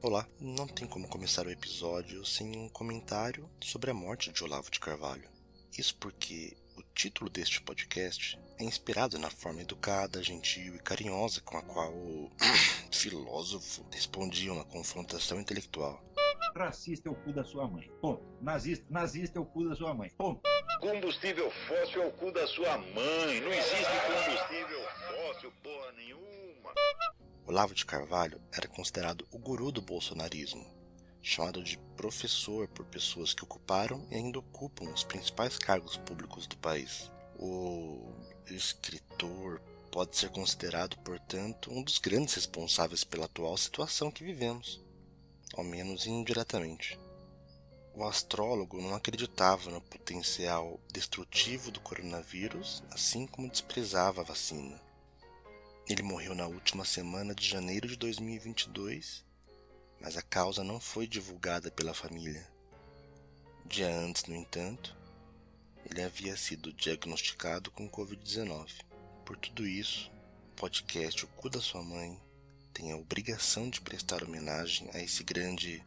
Olá, não tem como começar o episódio sem um comentário sobre a morte de Olavo de Carvalho. Isso porque o título deste podcast é inspirado na forma educada, gentil e carinhosa com a qual o filósofo respondia uma confrontação intelectual. Racista é o cu da sua mãe. Ponto. Nazista é o cu da sua mãe. Ponto. Combustível fóssil é o cu da sua mãe. Não existe combustível fóssil, porra nenhuma. Olavo de Carvalho era considerado o guru do bolsonarismo, chamado de professor por pessoas que ocuparam e ainda ocupam os principais cargos públicos do país. O escritor pode ser considerado, portanto, um dos grandes responsáveis pela atual situação que vivemos, ao menos indiretamente. O astrólogo não acreditava no potencial destrutivo do coronavírus, assim como desprezava a vacina. Ele morreu na última semana de janeiro de 2022, mas a causa não foi divulgada pela família. Dia antes, no entanto, ele havia sido diagnosticado com Covid-19. Por tudo isso, o podcast O Cu da Sua Mãe tem a obrigação de prestar homenagem a esse grande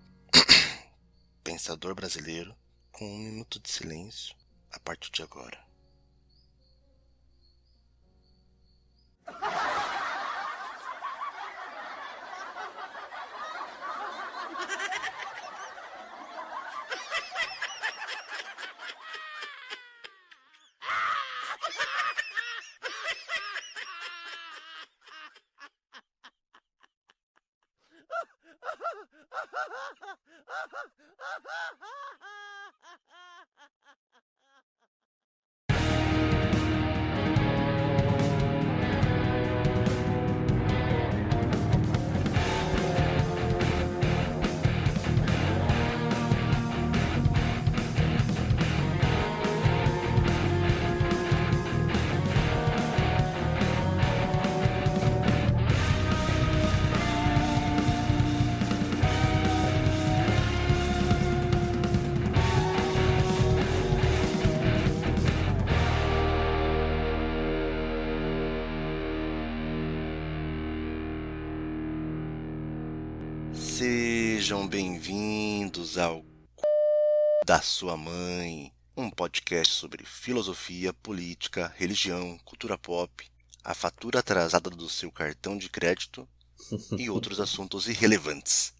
pensador brasileiro com 1 minuto de silêncio a partir de agora. Sejam bem-vindos ao da Sua Mãe, um podcast sobre filosofia, política, religião, cultura pop, a fatura atrasada do seu cartão de crédito e outros assuntos irrelevantes.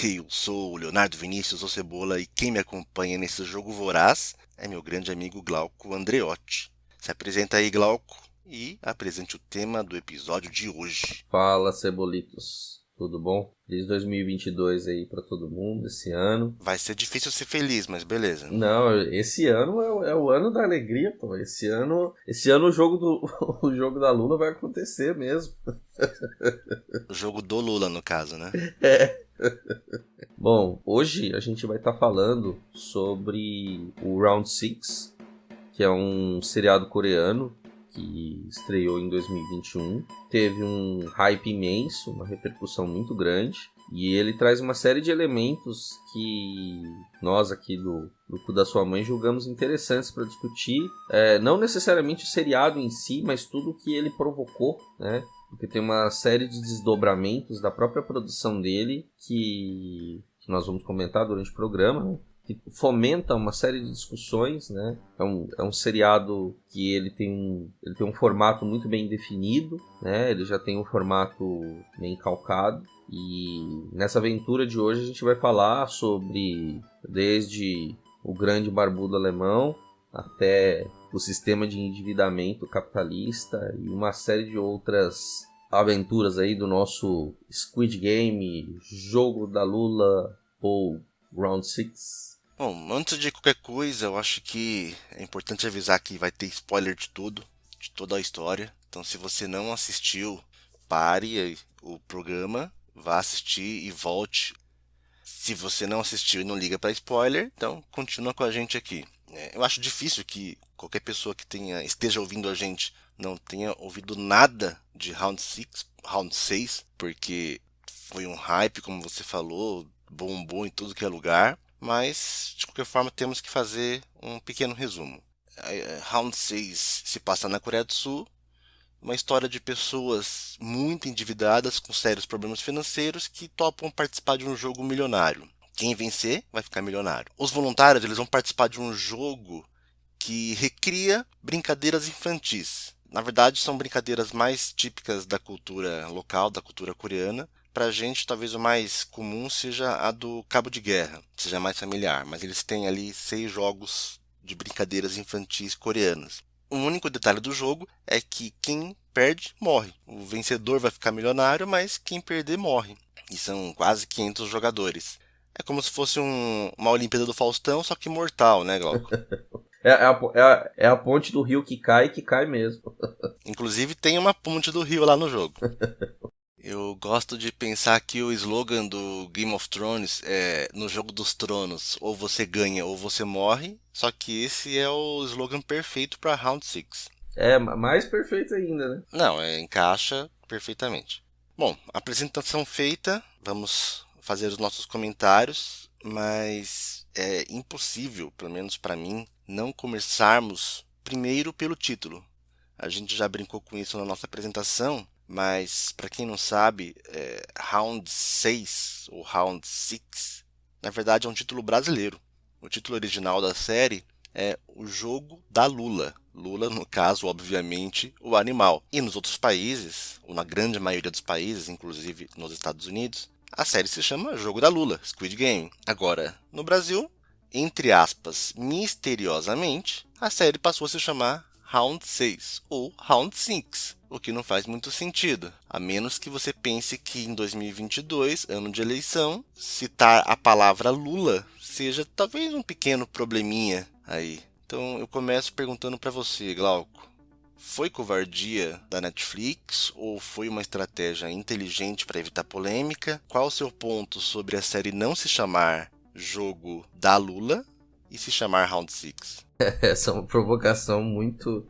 Eu sou o Leonardo Vinícius ou Cebola e quem me acompanha nesse jogo voraz é meu grande amigo Glauco Andreotti. Se apresenta aí, Glauco, e apresente o tema do episódio de hoje. Fala, Cebolitos. Tudo bom? Feliz 2022 aí pra todo mundo, esse ano. Vai ser difícil ser feliz, mas beleza. Não, esse ano é o ano da alegria, pô. Esse ano o o jogo da Lula vai acontecer mesmo. O jogo do Lula, no caso, né? É. Bom, hoje a gente vai estar falando sobre o Round 6, que é um seriado coreano que estreou em 2021. Teve um hype imenso, uma repercussão muito grande. E ele traz uma série de elementos que nós aqui do Cu da Sua Mãe julgamos interessantes para discutir. Não necessariamente o seriado em si, mas tudo que ele provocou, né? Porque tem uma série de desdobramentos da própria produção dele que nós vamos comentar durante o programa, né? Que fomenta uma série de discussões, né? É um seriado que ele tem um formato muito bem definido, né? Ele já tem um formato bem calcado. E nessa aventura de hoje a gente vai falar sobre desde o grande barbudo alemão até o sistema de endividamento capitalista e uma série de outras aventuras aí do nosso Squid Game, Jogo da Lula ou Round 6. Bom, antes de qualquer coisa, eu acho que é importante avisar que vai ter spoiler de tudo, de toda a história. Então, se você não assistiu, pare o programa, vá assistir e volte. Se você não assistiu e não liga para spoiler, então continua com a gente aqui. Eu acho difícil que qualquer pessoa que esteja ouvindo a gente não tenha ouvido nada de Round 6, porque foi um hype, como você falou, bombou em tudo que é lugar. Mas, de qualquer forma, temos que fazer um pequeno resumo. Round 6 se passa na Coreia do Sul uma história de pessoas muito endividadas com sérios problemas financeiros que topam participar de um jogo milionário. Quem vencer vai ficar milionário. Os voluntários eles vão participar de um jogo que recria brincadeiras infantis. Na verdade, são brincadeiras mais típicas da cultura local, da cultura coreana. Para a gente, talvez o mais comum seja a do cabo de guerra, seja mais familiar, mas eles têm ali 6 jogos de brincadeiras infantis coreanas. O único detalhe do jogo é que quem perde, morre. O vencedor vai ficar milionário, mas quem perder, morre. E são quase 500 jogadores. É como se fosse uma Olimpíada do Faustão, só que mortal, né, Glauco? É a ponte do rio que cai mesmo. Inclusive tem uma ponte do rio lá no jogo. Eu gosto de pensar que o slogan do Game of Thrones é no jogo dos tronos, ou você ganha ou você morre, só que esse é o slogan perfeito para Round 6. É, mais perfeito ainda, né? Não, encaixa perfeitamente. Bom, apresentação feita, vamos fazer os nossos comentários, mas é impossível, pelo menos para mim, não começarmos primeiro pelo título. A gente já brincou com isso na nossa apresentação, mas para quem não sabe, Round 6 ou Round 6, na verdade é um título brasileiro. O título original da série é O Jogo da Lula. Lula, no caso, obviamente, o animal. E nos outros países, ou na grande maioria dos países, inclusive nos Estados Unidos, a série se chama Jogo da Lula, Squid Game. Agora, no Brasil, entre aspas, misteriosamente, a série passou a se chamar Round 6 ou Round 6, o que não faz muito sentido, a menos que você pense que em 2022, ano de eleição, citar a palavra Lula seja talvez um pequeno probleminha aí. Então eu começo perguntando para você, Glauco. Foi covardia da Netflix ou foi uma estratégia inteligente para evitar polêmica? Qual o seu ponto sobre a série não se chamar Jogo da Lula e se chamar Round 6? Essa é uma provocação muito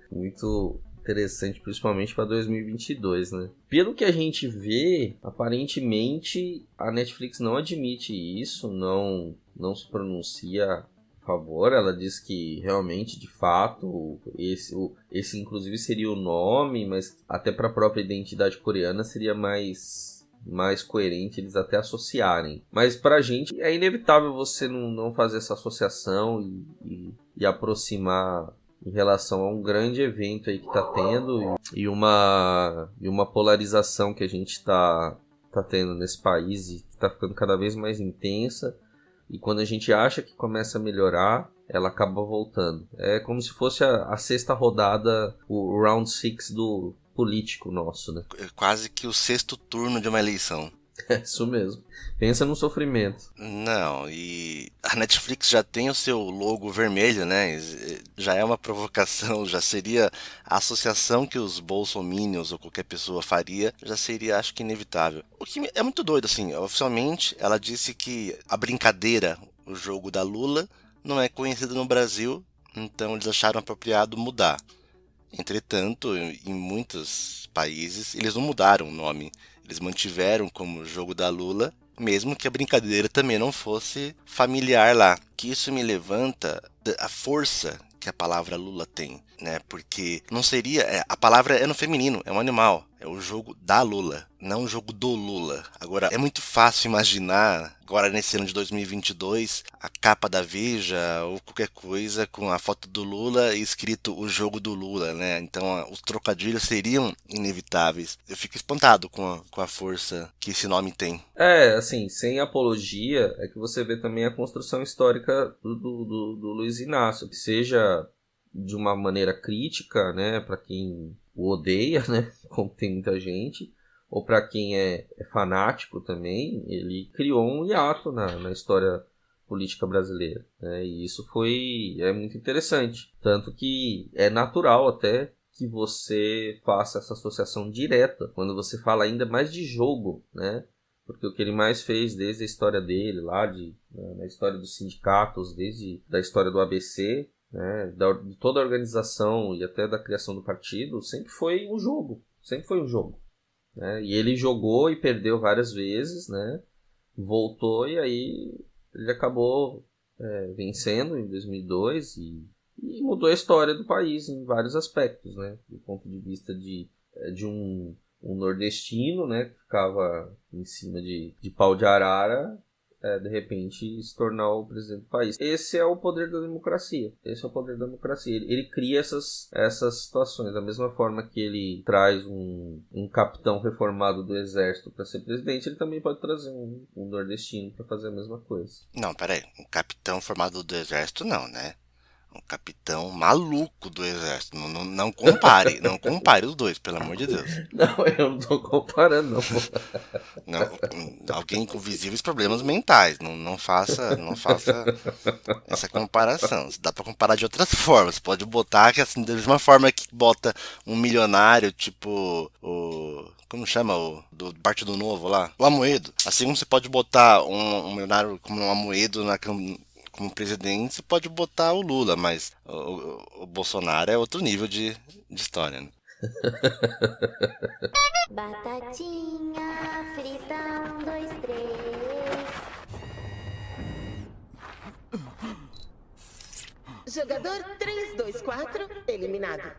interessante, principalmente para 2022, né? Pelo que a gente vê, aparentemente a Netflix não admite isso, não se pronuncia a favor. Ela diz que realmente, de fato, esse inclusive seria o nome, mas até para a própria identidade coreana seria mais coerente eles até associarem. Mas pra gente é inevitável você não fazer essa associação e aproximar em relação a um grande evento aí que tá tendo e uma polarização que a gente tá tendo nesse país e que tá ficando cada vez mais intensa. E quando a gente acha que começa a melhorar, ela acaba voltando. É como se fosse a sexta rodada, o round 6 do político nosso, né? É quase que o 6º turno de uma eleição. É isso mesmo. Pensa no sofrimento. Não, e a Netflix já tem o seu logo vermelho, né? Já é uma provocação, já seria a associação que os bolsominions ou qualquer pessoa faria, já seria, acho que, inevitável. O que é muito doido, assim, oficialmente ela disse que a brincadeira, o jogo da Lula, não é conhecido no Brasil, então eles acharam apropriado mudar. Entretanto, em muitos países, eles não mudaram o nome. Eles mantiveram como Jogo da Lula, mesmo que a brincadeira também não fosse familiar lá. Que isso me levanta a força que a palavra Lula tem, né? Porque não seria... a palavra é no feminino, é um animal. É o jogo da Lula, não o jogo do Lula. Agora, é muito fácil imaginar, agora nesse ano de 2022, a capa da Veja ou qualquer coisa com a foto do Lula e escrito o jogo do Lula, né? Então, os trocadilhos seriam inevitáveis. Eu fico espantado com a força que esse nome tem. É, assim, sem apologia, é que você vê também a construção histórica do Luiz Inácio, que seja de uma maneira crítica, né, para quem o odeia, né, como tem muita gente, ou para quem é fanático também, ele criou um hiato na história política brasileira, né, e isso é muito interessante, tanto que é natural até que você faça essa associação direta, quando você fala ainda mais de jogo, né, porque o que ele mais fez desde a história dele, lá na história dos sindicatos, desde da história do ABC, né, de toda a organização e até da criação do partido, sempre foi um jogo, né? E ele jogou e perdeu várias vezes, né? Voltou e aí ele acabou vencendo em 2002 e mudou a história do país em vários aspectos, né? Do ponto de vista de de um nordestino, né, que ficava em cima de pau de arara, de repente se tornar o presidente do país. Esse é o poder da democracia. Ele cria essas situações. Da mesma forma que ele traz um capitão reformado do exército para ser presidente, ele também pode trazer um nordestino para fazer a mesma coisa. Não, peraí. Um capitão formado do exército, não, né? Um capitão maluco do exército. Não compare. Não compare os dois, pelo amor de Deus. Não, eu não tô comparando, não. Não, alguém com visíveis problemas mentais. Não faça essa comparação. Dá pra comparar de outras formas. Você pode botar que, assim, da mesma forma que bota um milionário, tipo como chama o do Partido Novo lá? O Amoedo. Assim como você pode botar um milionário como um Amoedo como presidente, você pode botar o Lula, mas o Bolsonaro é outro nível de história, né? Batatinha frita, 1, 2, 3. Jogador 3, 2, 4, eliminado.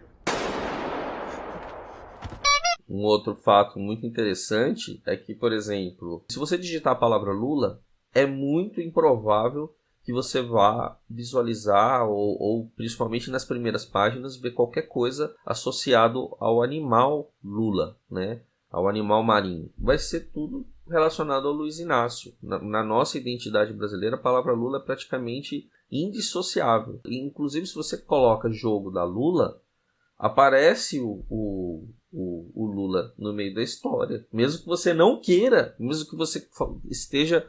Um outro fato muito interessante é que, por exemplo, se você digitar a palavra Lula, é muito improvável que você vá visualizar ou principalmente nas primeiras páginas ver qualquer coisa associado ao animal Lula, né? Ao animal marinho. Vai ser tudo relacionado ao Luiz Inácio. Na nossa identidade brasileira, a palavra Lula é praticamente indissociável. E, inclusive, se você coloca jogo da Lula, aparece o Lula no meio da história. Mesmo que você não queira, mesmo que você esteja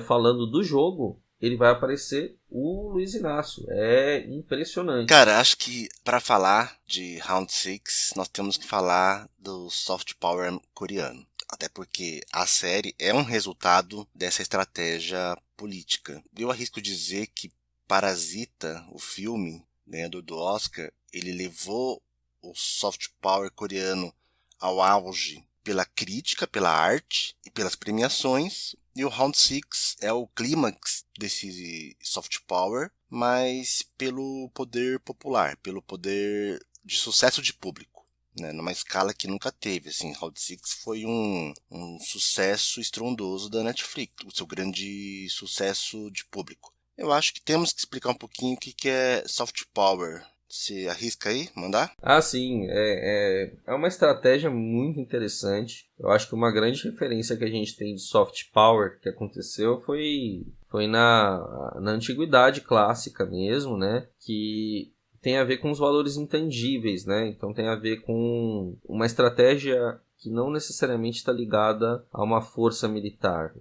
falando do jogo, ele vai aparecer o Luiz Inácio. É impressionante. Cara, acho que para falar de Round 6, nós temos que falar do soft power coreano. Até porque a série é um resultado dessa estratégia política. Eu arrisco dizer que Parasita, o filme ganhador do Oscar, ele levou o soft power coreano ao auge pela crítica, pela arte e pelas premiações. E o Round 6 é o clímax desse soft power, mas pelo poder popular, pelo poder de sucesso de público, né? Numa escala que nunca teve. Assim, Round 6 foi um sucesso estrondoso da Netflix, o seu grande sucesso de público. Eu acho que temos que explicar um pouquinho o que é soft power. Você arrisca aí, mandar? Ah, sim. É uma estratégia muito interessante. Eu acho que uma grande referência que a gente tem de soft power que aconteceu foi na antiguidade clássica mesmo, né? Que tem a ver com os valores intangíveis, né? Então tem a ver com uma estratégia que não necessariamente está ligada a uma força militar.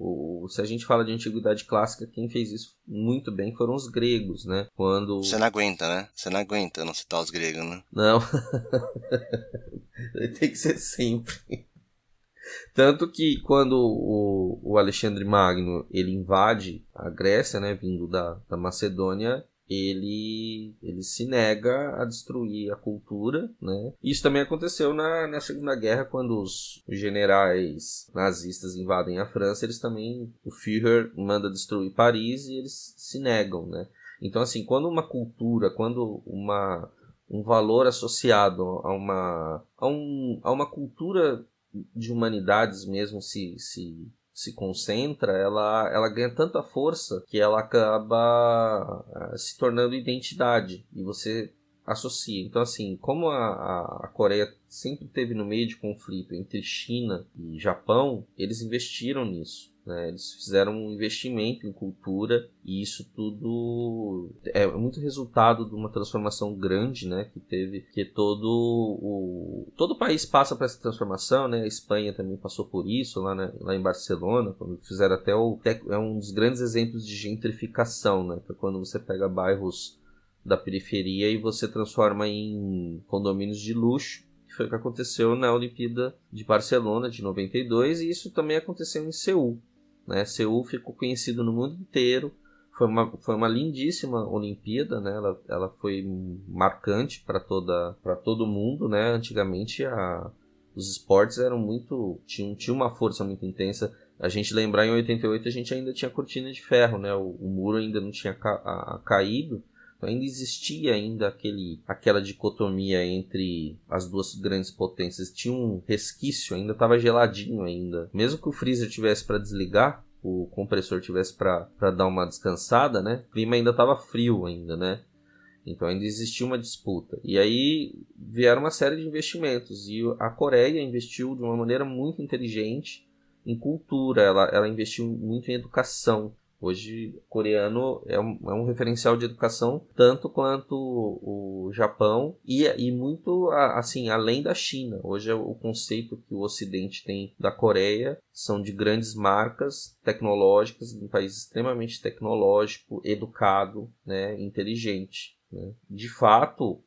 Se a gente fala de antiguidade clássica, quem fez isso muito bem foram os gregos, né? Quando... Você não aguenta, né? Você não aguenta não citar os gregos, né? Não. Tem que ser sempre. Tanto que quando o Alexandre Magno ele invade a Grécia, né, vindo da Macedônia, ele se nega a destruir a cultura, né? Isso também aconteceu na Segunda Guerra, quando os generais nazistas invadem a França, o Führer manda destruir Paris e eles se negam, né? Então, assim, quando uma cultura, quando um valor associado a uma cultura de humanidades mesmo se concentra, ela ganha tanta força que ela acaba se tornando identidade e você associa. Então, assim, como a Coreia sempre esteve no meio de conflito entre China e Japão, eles investiram nisso, né? Eles fizeram um investimento em cultura e isso tudo é muito resultado de uma transformação grande, né, que teve, que todo o país passa por essa transformação, né? A Espanha também passou por isso lá em Barcelona, quando fizeram até um dos grandes exemplos de gentrificação, né? Que é quando você pega bairros da periferia e você transforma em condomínios de luxo, que foi o que aconteceu na Olimpíada de Barcelona de 92, e isso também aconteceu em Seul, né? Seul ficou conhecido no mundo inteiro, foi uma lindíssima Olimpíada, né? Ela foi marcante para todo mundo, né? Antigamente os esportes eram tinha uma força muito intensa. A gente lembrar, em 88 a gente ainda tinha cortina de ferro, né? O muro ainda não tinha caído, Então ainda existia aquela dicotomia entre as duas grandes potências. Tinha um resquício, ainda estava geladinho ainda. Mesmo que o freezer tivesse para desligar, o compressor tivesse para dar uma descansada, né? O clima ainda estava frio ainda, né? Então ainda existia uma disputa. E aí vieram uma série de investimentos. E a Coreia investiu de uma maneira muito inteligente em cultura. Ela investiu muito em educação. Hoje o coreano é um referencial de educação tanto quanto o Japão e muito assim, além da China. Hoje o conceito que o Ocidente tem da Coreia são de grandes marcas tecnológicas, um país extremamente tecnológico, educado, né, inteligente. De fato,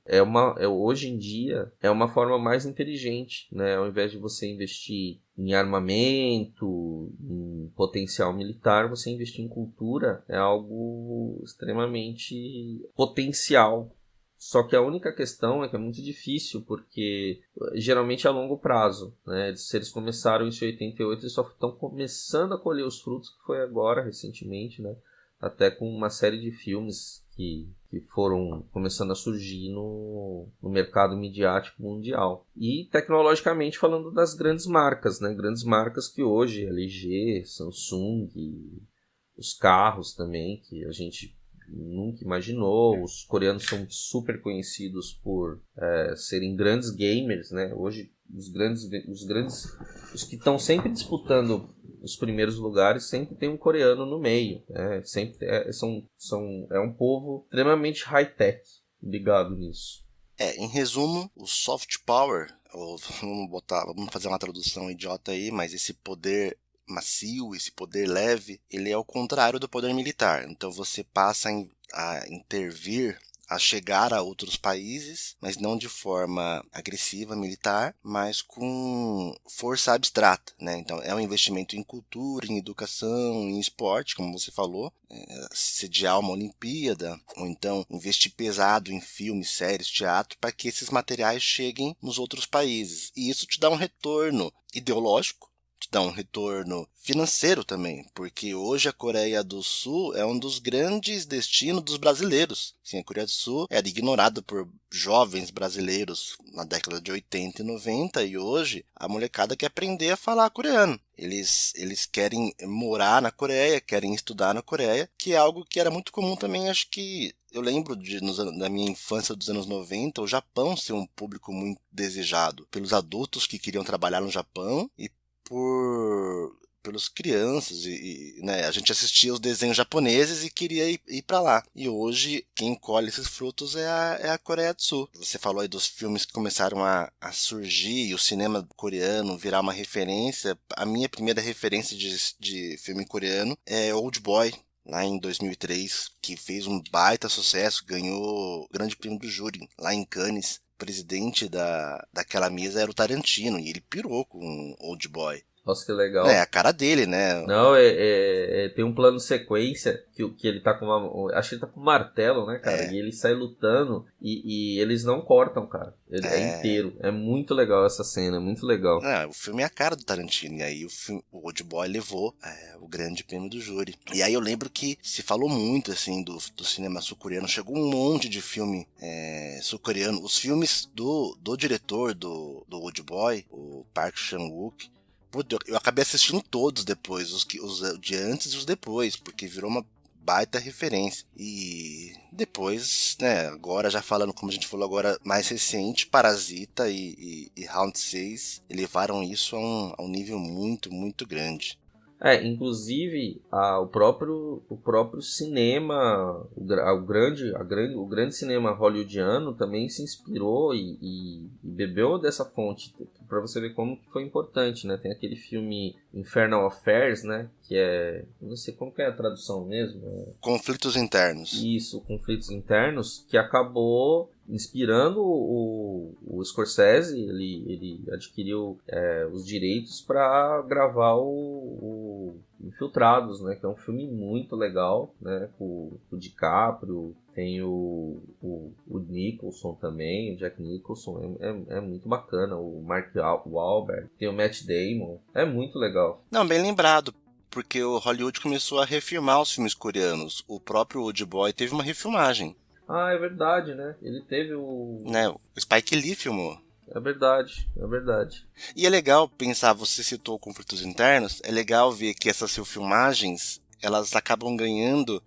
hoje em dia é uma forma mais inteligente, né? Ao invés de você investir em armamento, em potencial militar, você investir em cultura é algo extremamente potencial. Só que a única questão é que é muito difícil, porque geralmente é a longo prazo, né? Se eles começaram isso em 88, eles só estão começando a colher os frutos, que foi agora, recentemente, né? Até com uma série de filmes que foram começando a surgir no mercado midiático mundial. E tecnologicamente falando das grandes marcas, né? Grandes marcas que hoje, LG, Samsung, os carros também, que a gente nunca imaginou. Os coreanos são super conhecidos por serem grandes gamers, né? Hoje os que estão sempre disputando os primeiros lugares sempre tem um coreano no meio, né? Sempre é um povo extremamente high-tech ligado nisso. Em resumo, o soft power, ou vamos fazer uma tradução idiota aí, mas esse poder macio, esse poder leve, ele é o contrário do poder militar. Então você passa a intervir, a chegar a outros países, mas não de forma agressiva, militar, mas com força abstrata, né? Então é um investimento em cultura, em educação, em esporte, como você falou, sediar uma Olimpíada, ou então investir pesado em filmes, séries, teatro, para que esses materiais cheguem nos outros países. E isso te dá um retorno ideológico, te dá um retorno financeiro também, porque hoje a Coreia do Sul é um dos grandes destinos dos brasileiros. Sim, a Coreia do Sul era ignorada por jovens brasileiros na década de 80 e 90, e hoje a molecada quer aprender a falar coreano. Eles querem morar na Coreia, querem estudar na Coreia, que é algo que era muito comum também. Acho que eu lembro da minha infância dos anos 90, o Japão ser um público muito desejado pelos adultos que queriam trabalhar no Japão e pelos crianças, né, a gente assistia os desenhos japoneses e queria ir para lá. E hoje quem colhe esses frutos é a Coreia do Sul. Você falou aí dos filmes que começaram a surgir e o cinema coreano virar uma referência. A minha primeira referência de filme coreano é Old Boy, lá em 2003, que fez um baita sucesso, ganhou o Grande Prêmio do Júri lá em Cannes. O presidente daquela mesa era o Tarantino, e ele pirou com Old Boy. Nossa, que legal. É a cara dele, né? Não, tem um plano sequência que ele tá com acho que ele tá com um martelo, né, cara? E ele sai lutando e eles não cortam, cara. Ele é inteiro. É muito legal essa cena, é muito legal. O filme é a cara do Tarantino. E aí o Old Boy levou o Grande Prêmio do Júri. E aí eu lembro que se falou muito, assim, do cinema sul-coreano. Chegou um monte de filme sul-coreano. Os filmes do diretor do Old Boy, o Park Chan-wook, eu acabei assistindo todos depois, os de antes e os depois, porque virou uma baita referência. E depois, né, agora já falando, como a gente falou agora, mais recente, Parasita e Round 6 elevaram isso a um nível muito, muito grande. Inclusive o próprio cinema, o grande cinema hollywoodiano também se inspirou e bebeu dessa fonte, para você ver como que foi importante, né? Tem aquele filme Infernal Affairs, né? Que não sei como que é a tradução mesmo. Conflitos Internos. Isso, Conflitos Internos, que acabou inspirando o Scorsese. Ele adquiriu os direitos para gravar o Infiltrados, né? Que é um filme muito legal, né? Com o DiCaprio, tem o Nicholson também, o Jack Nicholson, é muito bacana. O Mark Wahlberg, tem o Matt Damon, é muito legal. Não, bem lembrado, porque o Hollywood começou a refilmar os filmes coreanos. O próprio Old Boy teve uma refilmagem. Ah, é verdade, né? Ele teve o... Né? O Spike Lee filmou. É verdade, é verdade. E é legal pensar, você citou conflitos internos, é legal ver que essas filmagens, elas acabam ganhando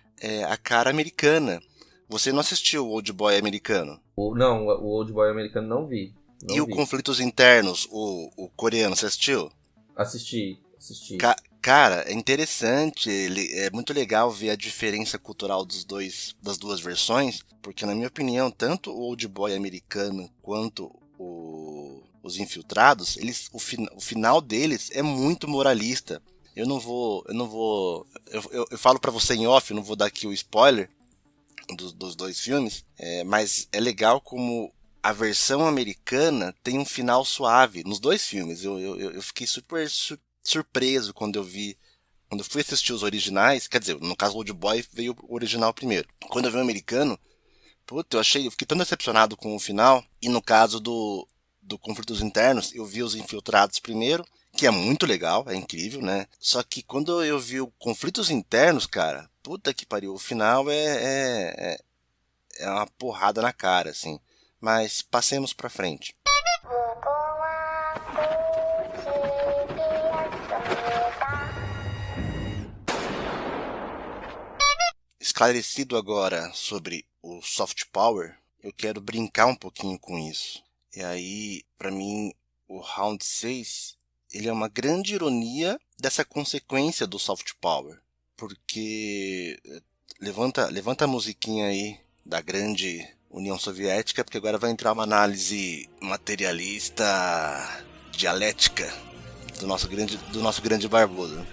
a cara americana. Você não assistiu o Old Boy americano? Não, o Old Boy americano não vi. E o Conflitos Internos, o coreano, você assistiu? Assisti. Cara, é interessante, é muito legal ver a diferença cultural das duas versões, porque na minha opinião, tanto o Old Boy americano quanto os Infiltrados, o final deles é muito moralista. Eu falo pra você em off, eu não vou dar aqui o spoiler dos dois filmes, mas é legal como a versão americana tem um final suave nos dois filmes. Eu fiquei super surpreso quando eu fui assistir os originais. Quer dizer, no caso o Old Boy veio o original primeiro. Quando eu vi o americano, puta, eu fiquei tão decepcionado com o final. E no caso do Conflitos Internos, eu vi os Infiltrados primeiro, que é muito legal, é incrível, né? Só que quando eu vi o Conflitos Internos, cara, puta que pariu, o final é uma porrada na cara, assim. Mas passemos pra frente. Esclarecido agora sobre o soft power, eu quero brincar um pouquinho com isso. E aí, pra mim, o Round 6, ele é uma grande ironia dessa consequência do soft power. Porque levanta a musiquinha aí da grande União Soviética, porque agora vai entrar uma análise materialista, dialética do nosso grande barbudo.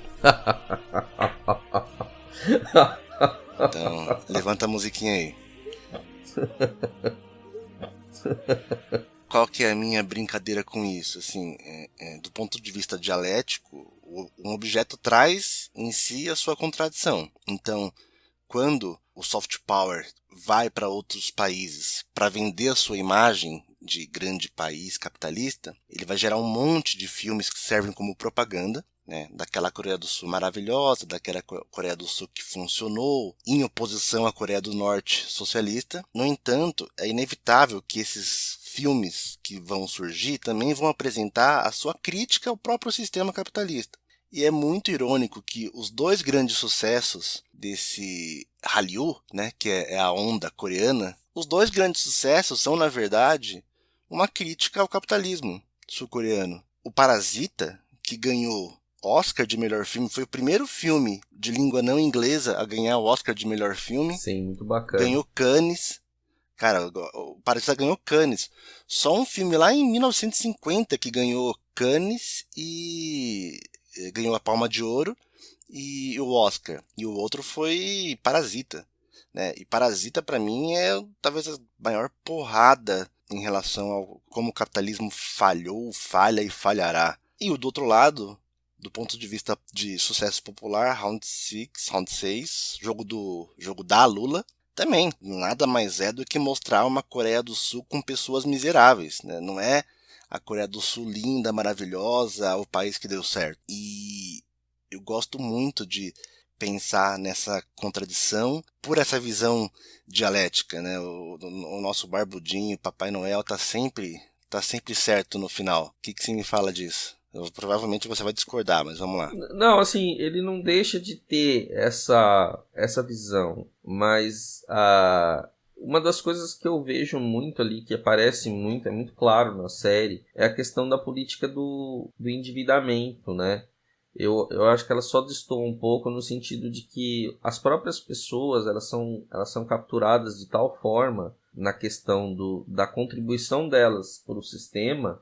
Então, levanta a musiquinha aí. Qual que é a minha brincadeira com isso? Assim, do ponto de vista dialético, um objeto traz em si a sua contradição. Então, quando o soft power vai para outros países para vender a sua imagem de grande país capitalista, ele vai gerar um monte de filmes que servem como propaganda, né, daquela Coreia do Sul maravilhosa, daquela Coreia do Sul que funcionou em oposição à Coreia do Norte socialista. No entanto, é inevitável que esses filmes que vão surgir também vão apresentar a sua crítica ao próprio sistema capitalista. E é muito irônico que os dois grandes sucessos desse Hallyu, né, que é a onda coreana, os dois grandes sucessos são, na verdade, uma crítica ao capitalismo sul-coreano. O Parasita, que ganhou Oscar de melhor filme, foi o primeiro filme de língua não inglesa a ganhar o Oscar de melhor filme. Sim, muito bacana. Ganhou Cannes. Cara, o Parasita ganhou Cannes. Só um filme lá em 1950 que ganhou Cannes e ganhou a Palma de Ouro e o Oscar. E o outro foi Parasita, né? E Parasita, pra mim, é talvez a maior porrada em relação ao como o capitalismo falhou, falha e falhará. E o do outro lado, do ponto de vista de sucesso popular, Round 6, jogo da Lula, também nada mais é do que mostrar uma Coreia do Sul com pessoas miseráveis, né? Não é a Coreia do Sul linda, maravilhosa, o país que deu certo. E eu gosto muito de pensar nessa contradição por essa visão dialética, né? O nosso barbudinho, Papai Noel, tá sempre certo no final. O que você me fala disso? Provavelmente você vai discordar, mas vamos lá. Não, assim, ele não deixa de ter essa visão, mas uma das coisas que eu vejo muito ali, que aparece muito, é muito claro na série, é a questão da política do endividamento, né? Eu acho que ela só destoa um pouco no sentido de que as próprias pessoas elas são capturadas de tal forma na questão da contribuição delas para o sistema,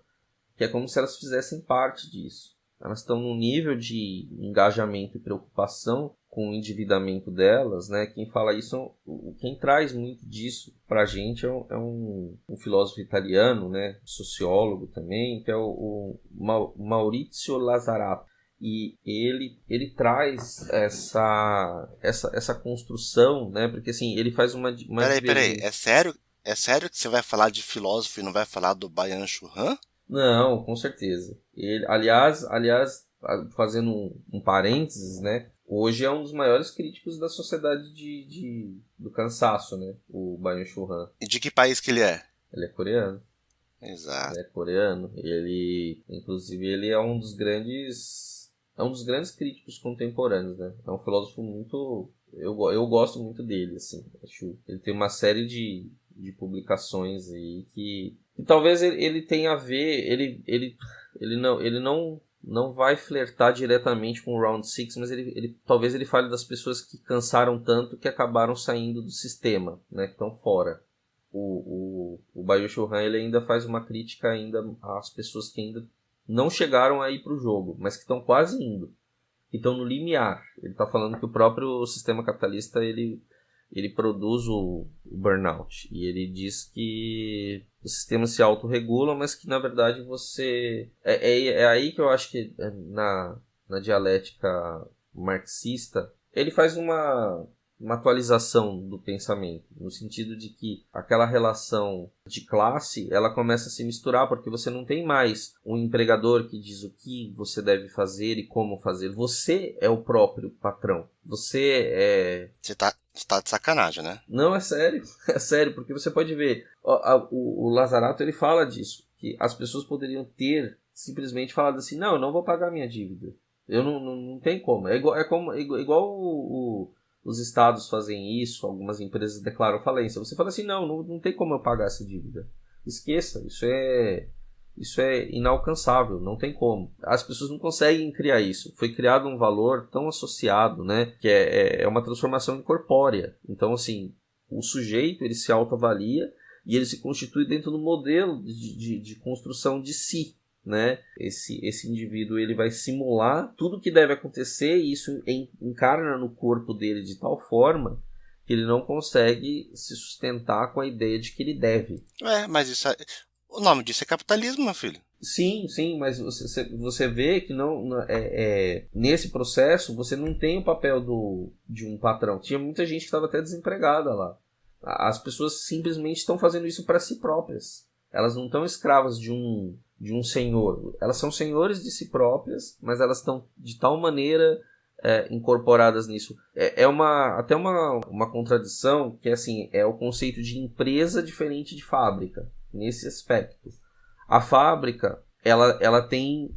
que é como se elas fizessem parte disso. Elas estão num nível de engajamento e preocupação com o endividamento delas, né? Quem fala isso, quem traz muito disso pra gente é um filósofo italiano, né? Sociólogo também, que é o Maurizio Lazzarato. E ele traz essa construção, né? Porque assim, ele faz uma Peraí, é sério que você vai falar de filósofo e não vai falar do Byung-Chul Han? Não, com certeza. Ele, aliás, fazendo um parênteses, né? hoje é um dos maiores críticos da sociedade do cansaço, né? O Byung-Chul Han. E de que país que ele é? Ele é coreano. Exato. Ele é coreano. Inclusive, ele é um dos grandes críticos contemporâneos, né? É um filósofo muito... Eu gosto muito dele, assim. Acho ele tem uma série de publicações aí que talvez ele tenha a ver... Ele não vai flertar diretamente com o Round 6, mas talvez ele fale das pessoas que cansaram tanto que acabaram saindo do sistema, né? Que estão fora. O Byung-Chul Han, ele ainda faz uma crítica ainda às pessoas que ainda não chegaram a ir para o jogo, mas que estão quase indo, que estão no limiar. Ele está falando que o próprio sistema capitalista ele produz o burnout, e ele diz que o sistema se autorregula, mas que na verdade você... É aí que eu acho que na dialética marxista ele faz uma atualização do pensamento, no sentido de que aquela relação de classe, ela começa a se misturar, porque você não tem mais um empregador que diz o que você deve fazer e como fazer. Você é o próprio patrão. Você tá de sacanagem, né? Não, é sério. É sério, porque você pode ver, o Lazarato, ele fala disso, que as pessoas poderiam ter simplesmente falado assim, não, eu não vou pagar minha dívida. Eu não tem como. É igual os estados fazem isso, algumas empresas declaram falência. Você fala assim, não tem como eu pagar essa dívida. Esqueça, isso é inalcançável, não tem como. As pessoas não conseguem criar isso. Foi criado um valor tão associado, né, que é uma transformação incorpórea. Então, assim, o sujeito, ele se autoavalia e ele se constitui dentro do modelo de construção de si. Né? Esse indivíduo, ele vai simular tudo o que deve acontecer, e isso encarna no corpo dele de tal forma que ele não consegue se sustentar com a ideia de que ele deve. Mas isso o nome disso é capitalismo, meu filho. Sim, mas você vê que nesse processo você não tem o papel de um patrão. Tinha muita gente que estava até desempregada lá. As pessoas simplesmente estão fazendo isso para si próprias. Elas não estão escravas de um senhor. Elas são senhores de si próprias, mas elas estão de tal maneira incorporadas nisso. Até uma contradição, que assim, é o conceito de empresa diferente de fábrica, nesse aspecto. A fábrica, ela tem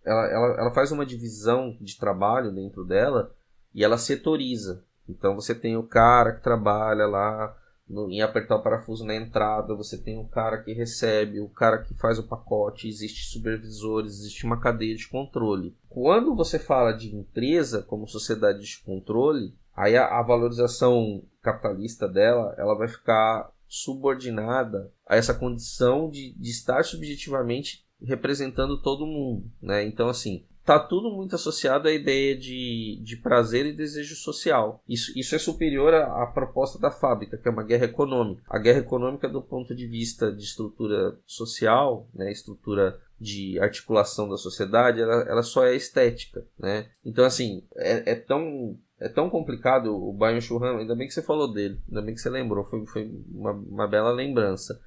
ela faz uma divisão de trabalho dentro dela e ela setoriza. Então você tem o cara que trabalha lá em apertar o parafuso na entrada, você tem o cara que recebe, o cara que faz o pacote, existe supervisores, existe uma cadeia de controle. Quando você fala de empresa como sociedade de controle, aí a valorização capitalista dela, ela vai ficar subordinada a essa condição de estar subjetivamente representando todo mundo, né? Então, assim, tá tudo muito associado à ideia de prazer e desejo social. Isso é superior à proposta da fábrica, que é uma guerra econômica. A guerra econômica, do ponto de vista de estrutura social, né, estrutura de articulação da sociedade, ela só é estética, né? Então, assim, é tão complicado o Byung-Chul Han, ainda bem que você falou dele, ainda bem que você lembrou, foi uma bela lembrança.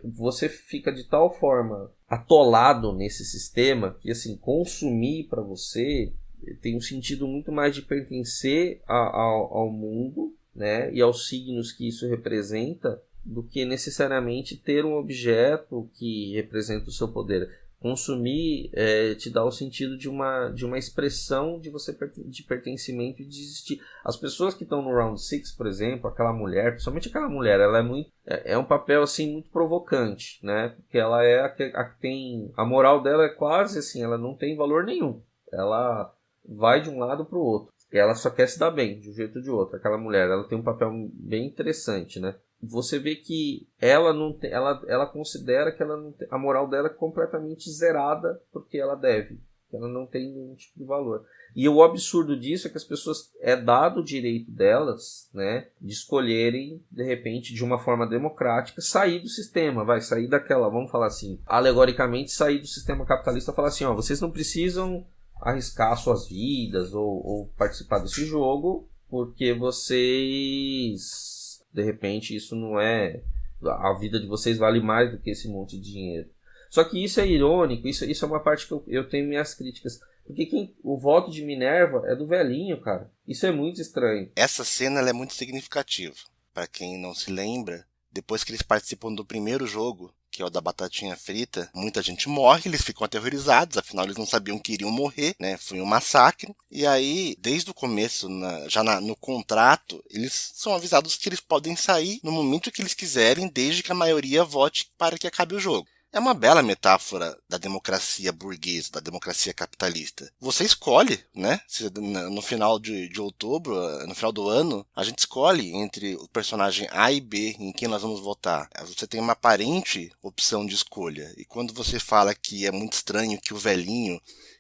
Você fica de tal forma atolado nesse sistema que, assim, consumir para você tem um sentido muito mais de pertencer ao mundo, né, e aos signos que isso representa, do que necessariamente ter um objeto que representa o seu poder. Consumir te dá o sentido de uma expressão de pertencimento e de existir. As pessoas que estão no Round 6, por exemplo, aquela mulher, principalmente aquela mulher, ela é um papel assim muito provocante, né? Porque ela é a que tem... A moral dela é quase assim, ela não tem valor nenhum. Ela vai de um lado para o outro. Ela só quer se dar bem, de um jeito ou de outro. Aquela mulher, ela tem um papel bem interessante, né? Você vê que ela considera que a moral dela é completamente zerada porque ela deve. Ela não tem nenhum tipo de valor. E o absurdo disso é que as pessoas dado o direito delas, né, de escolherem, de repente, de uma forma democrática, sair do sistema, sair daquela, vamos falar assim, alegoricamente, sair do sistema capitalista e falar assim, vocês não precisam arriscar suas vidas ou participar desse jogo, porque vocês... De repente, isso não é... A vida de vocês vale mais do que esse monte de dinheiro. Só que isso é irônico, isso é uma parte que eu tenho minhas críticas. Porque o voto de Minerva é do velhinho, cara. Isso é muito estranho. Essa cena ela é muito significativa. Para quem não se lembra, depois que eles participam do primeiro jogo, que é o da batatinha frita, muita gente morre, eles ficam aterrorizados, afinal eles não sabiam que iriam morrer, né? Foi um massacre. E aí, desde o começo, no contrato, eles são avisados que eles podem sair no momento que eles quiserem, desde que a maioria vote para que acabe o jogo. É uma bela metáfora da democracia burguesa, da democracia capitalista. Você escolhe, né? No final de outubro, no final do ano, a gente escolhe entre o personagem A e B em quem nós vamos votar. Você tem uma aparente opção de escolha. E quando você fala que é muito estranho que o velhinho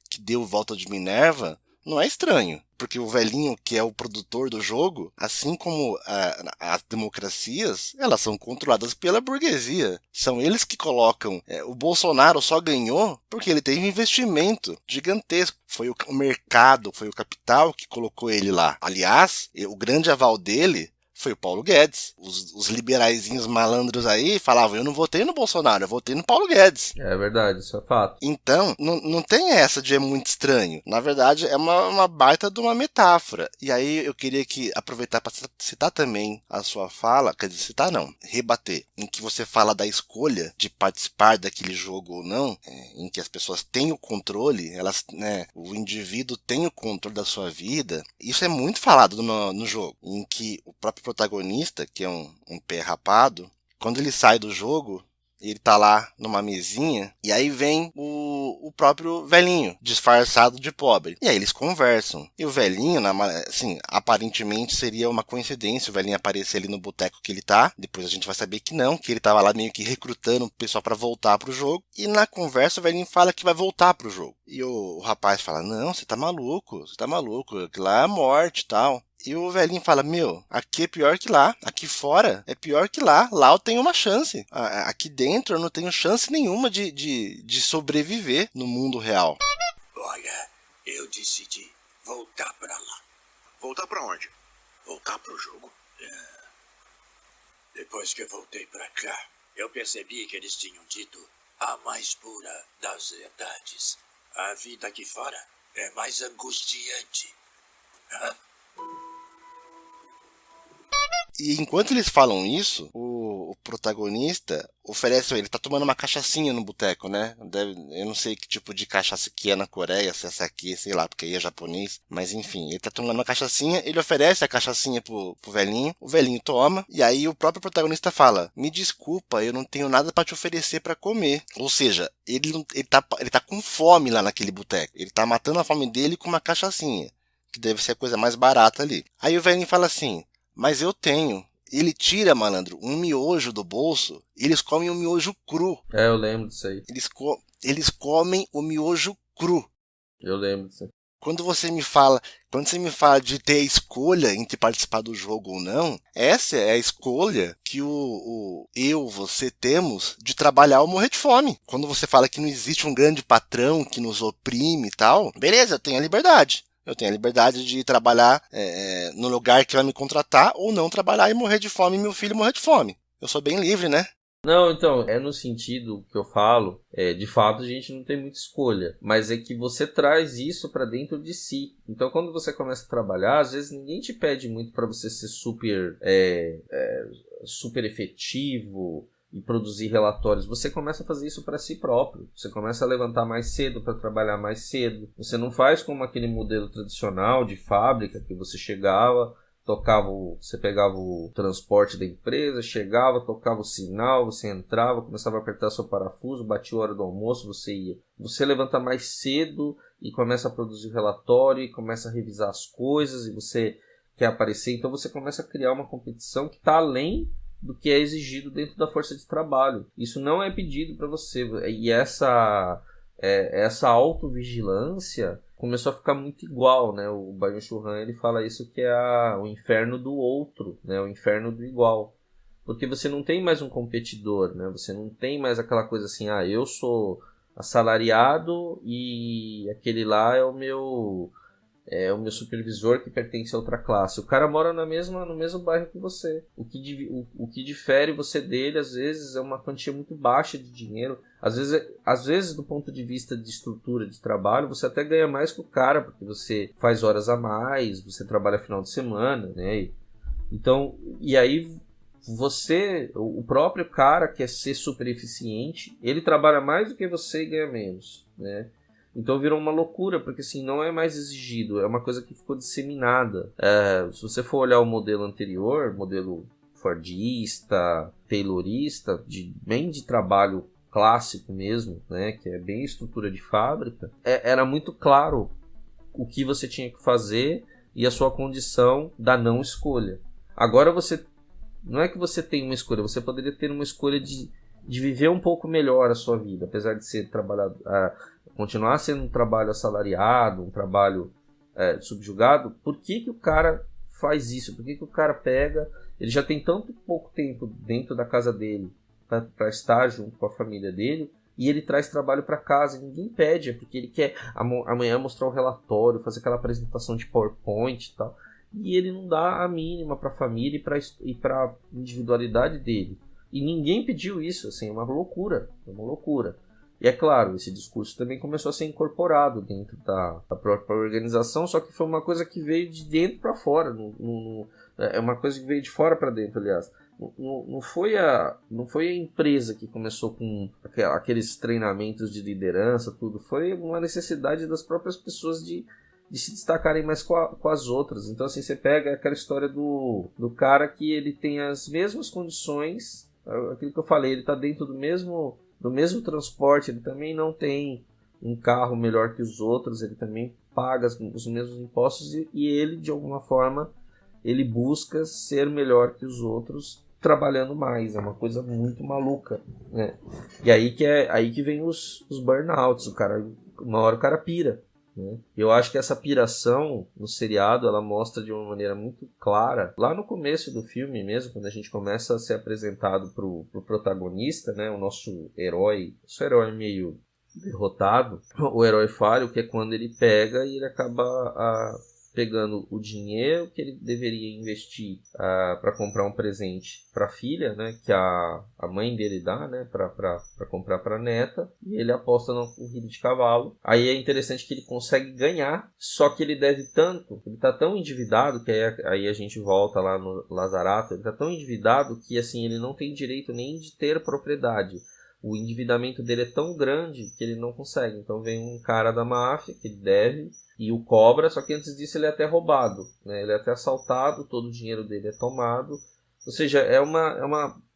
que deu o voto de Minerva, não é estranho, porque o velhinho que é o produtor do jogo, assim como as democracias, elas são controladas pela burguesia. São eles que colocam. O Bolsonaro só ganhou porque ele teve um investimento gigantesco. Foi o mercado, foi o capital que colocou ele lá. Aliás, o grande aval dele foi o Paulo Guedes. Os liberaizinhos malandros aí falavam, eu não votei no Bolsonaro, eu votei no Paulo Guedes. É verdade, isso é fato. Então, não tem essa de é muito estranho. Na verdade, é uma baita de uma metáfora. E aí eu queria aproveitar para citar também a sua fala, quer dizer, citar não, rebater, em que você fala da escolha de participar daquele jogo ou não, em que as pessoas têm o controle, o indivíduo tem o controle da sua vida. Isso é muito falado no jogo, em que o próprio protagonista, que é um pé rapado, quando ele sai do jogo, ele tá lá numa mesinha, e aí vem o próprio velhinho, disfarçado de pobre. E aí eles conversam. E o velhinho, assim, aparentemente seria uma coincidência o velhinho aparecer ali no boteco que ele tá. Depois a gente vai saber que não, que ele tava lá meio que recrutando o pessoal pra voltar pro jogo. E na conversa o velhinho fala que vai voltar pro jogo. E o rapaz fala, não, você tá maluco, que lá é a morte e tal. E o velhinho fala, aqui é pior que lá. Aqui fora é pior que lá. Lá eu tenho uma chance. Aqui dentro eu não tenho chance nenhuma de sobreviver no mundo real. Olha, eu decidi voltar pra lá. Voltar pra onde? Voltar pro jogo. Depois que eu voltei pra cá, eu percebi que eles tinham dito a mais pura das verdades. A vida aqui fora é mais angustiante. E enquanto eles falam isso, o protagonista oferece, ele tá tomando uma cachaçinha no boteco, né? Eu não sei que tipo de cachaça que é na Coreia, se essa aqui, sei lá, porque aí é japonês. Mas enfim, ele tá tomando uma cachaçinha, ele oferece a cachaçinha pro velhinho, o velhinho toma, e aí o próprio protagonista fala, me desculpa, eu não tenho nada pra te oferecer pra comer. Ou seja, ele tá com fome lá naquele boteco. Ele tá matando a fome dele com uma cachaçinha, que deve ser a coisa mais barata ali. Aí o velhinho fala assim, mas eu tenho. Ele tira, malandro, um miojo do bolso e eles comem o miojo cru. Eu lembro disso aí. Eles comem o miojo cru. Eu lembro disso aí. Quando você me fala de ter a escolha entre participar do jogo ou não, essa é a escolha que você temos de trabalhar ou morrer de fome. Quando você fala que não existe um grande patrão que nos oprime e tal, beleza, eu tenho a liberdade. Eu tenho a liberdade de trabalhar no lugar que vai me contratar ou não trabalhar e morrer de fome e meu filho morrer de fome. Eu sou bem livre, né? Não, então, é no sentido que eu falo, de fato a gente não tem muita escolha, mas é que você traz isso pra dentro de si. Então quando você começa a trabalhar, às vezes ninguém te pede muito pra você ser super efetivo e produzir relatórios. Você começa a fazer isso para si próprio. Você começa a levantar mais cedo para trabalhar mais cedo. Você não faz como aquele modelo tradicional de fábrica que você chegava, você pegava o transporte da empresa, chegava, tocava o sinal, você entrava, começava a apertar seu parafuso, batia a hora do almoço, você ia. Você levanta mais cedo e começa a produzir relatório e começa a revisar as coisas e você quer aparecer. Então você começa a criar uma competição que está além do que é exigido dentro da força de trabalho. Isso não é pedido para você. E essa autovigilância começou a ficar muito igual, né? O Byung-Chul Han, ele fala isso que é o inferno do outro, né? O inferno do igual. Porque você não tem mais um competidor, né? Você não tem mais aquela coisa assim, eu sou assalariado e aquele lá é o meu é o meu supervisor que pertence a outra classe. O cara mora no mesmo bairro que você. O que difere você dele, às vezes, é uma quantia muito baixa de dinheiro. Às vezes, do ponto de vista de estrutura de trabalho, você até ganha mais que o cara, porque você faz horas a mais, você trabalha final de semana, né? Então, e aí o próprio cara quer ser super eficiente, ele trabalha mais do que você e ganha menos, né? Então virou uma loucura, porque assim, não é mais exigido, é uma coisa que ficou disseminada. Se você for olhar o modelo anterior, modelo fordista, taylorista, bem de trabalho clássico mesmo, né, que é bem estrutura de fábrica, era muito claro o que você tinha que fazer e a sua condição da não escolha. Agora não é que você tem uma escolha, você poderia ter uma escolha de viver um pouco melhor a sua vida, apesar de ser trabalhado, continuar sendo um trabalho assalariado, um trabalho subjugado. Por que o cara faz isso? Por que o cara pega, ele já tem tanto pouco tempo dentro da casa dele para estar junto com a família dele, e ele traz trabalho para casa, ninguém pede, porque ele quer amanhã mostrar o relatório, fazer aquela apresentação de PowerPoint e tal, e ele não dá a mínima para a família e para a individualidade dele. E ninguém pediu isso, assim, é uma loucura. E é claro, esse discurso também começou a ser incorporado dentro da própria organização, só que foi uma coisa que veio de dentro para fora, é uma coisa que veio de fora para dentro, aliás. Não foi a empresa que começou com aqueles treinamentos de liderança, tudo. Foi uma necessidade das próprias pessoas de se destacarem mais com as outras. Então, assim, você pega aquela história do cara que ele tem as mesmas condições, aquilo que eu falei, ele está dentro do mesmo transporte, ele também não tem um carro melhor que os outros, ele também paga os mesmos impostos e ele, de alguma forma, ele busca ser melhor que os outros trabalhando mais. É uma coisa muito maluca, né? E aí que vem os burnouts. Uma hora o cara pira, né? Eu acho que essa piração no seriado ela mostra de uma maneira muito clara lá no começo do filme mesmo, quando a gente começa a ser apresentado pro protagonista, né? O nosso herói meio derrotado, o herói falho, que é quando ele pega e ele acaba pegando o dinheiro que ele deveria investir para comprar um presente para a filha, né, que a mãe dele dá, né, para comprar para a neta, e ele aposta na corrida de cavalo. Aí é interessante que ele consegue ganhar, só que ele deve tanto, ele está tão endividado, que aí a gente volta lá no Lazarato, ele está tão endividado que assim, ele não tem direito nem de ter propriedade. O endividamento dele é tão grande que ele não consegue. Então vem um cara da máfia que ele deve e o cobra, só que antes disso ele é até roubado, né? Ele é até assaltado, todo o dinheiro dele é tomado. Ou seja,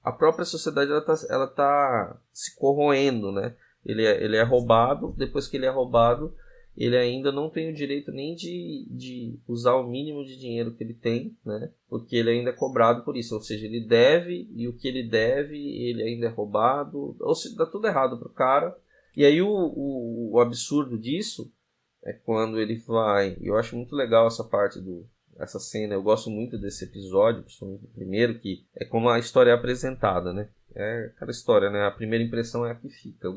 a própria sociedade ela tá se corroendo, né? Ele é roubado, depois que ele é roubado, ele ainda não tem o direito nem de usar o mínimo de dinheiro que ele tem, né? Porque ele ainda é cobrado por isso. Ou seja, ele deve, e o que ele deve, ele ainda é roubado. Ou seja, dá tudo errado pro cara. E aí o absurdo disso é quando ele vai... Eu acho muito legal essa cena. Eu gosto muito desse episódio, principalmente o primeiro, que é como a história é apresentada, né? É aquela história, né? A primeira impressão é a que fica.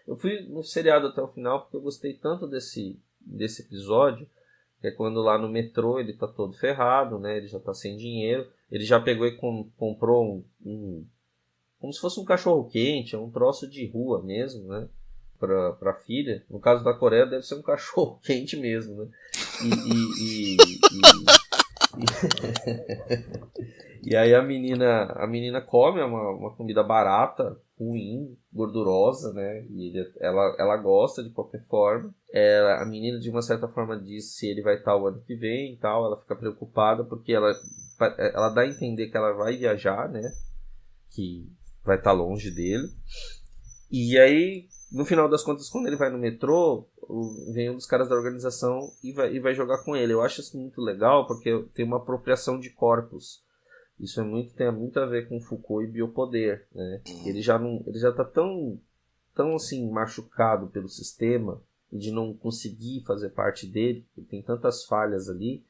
Eu fui no seriado até o final porque eu gostei tanto desse episódio, que é quando lá no metrô ele tá todo ferrado, né? Ele já tá sem dinheiro. Ele já pegou e comprou como se fosse um cachorro quente, um troço de rua mesmo, né? Pra filha. No caso da Coreia deve ser um cachorro quente mesmo, né? E aí a menina come uma comida barata, ruim, gordurosa, né? E ela gosta de qualquer forma. A menina de uma certa forma diz se ele vai estar o ano que vem e tal. Ela fica preocupada porque ela dá a entender que ela vai viajar, né? Que vai estar longe dele. E aí, no final das contas, quando ele vai no metrô, vem um dos caras da organização e vai jogar com ele. Eu acho isso muito legal porque tem uma apropriação de corpos. Isso tem muito a ver com Foucault e biopoder, né? Ele já tá tão assim machucado pelo sistema e de não conseguir fazer parte dele, ele tem tantas falhas ali,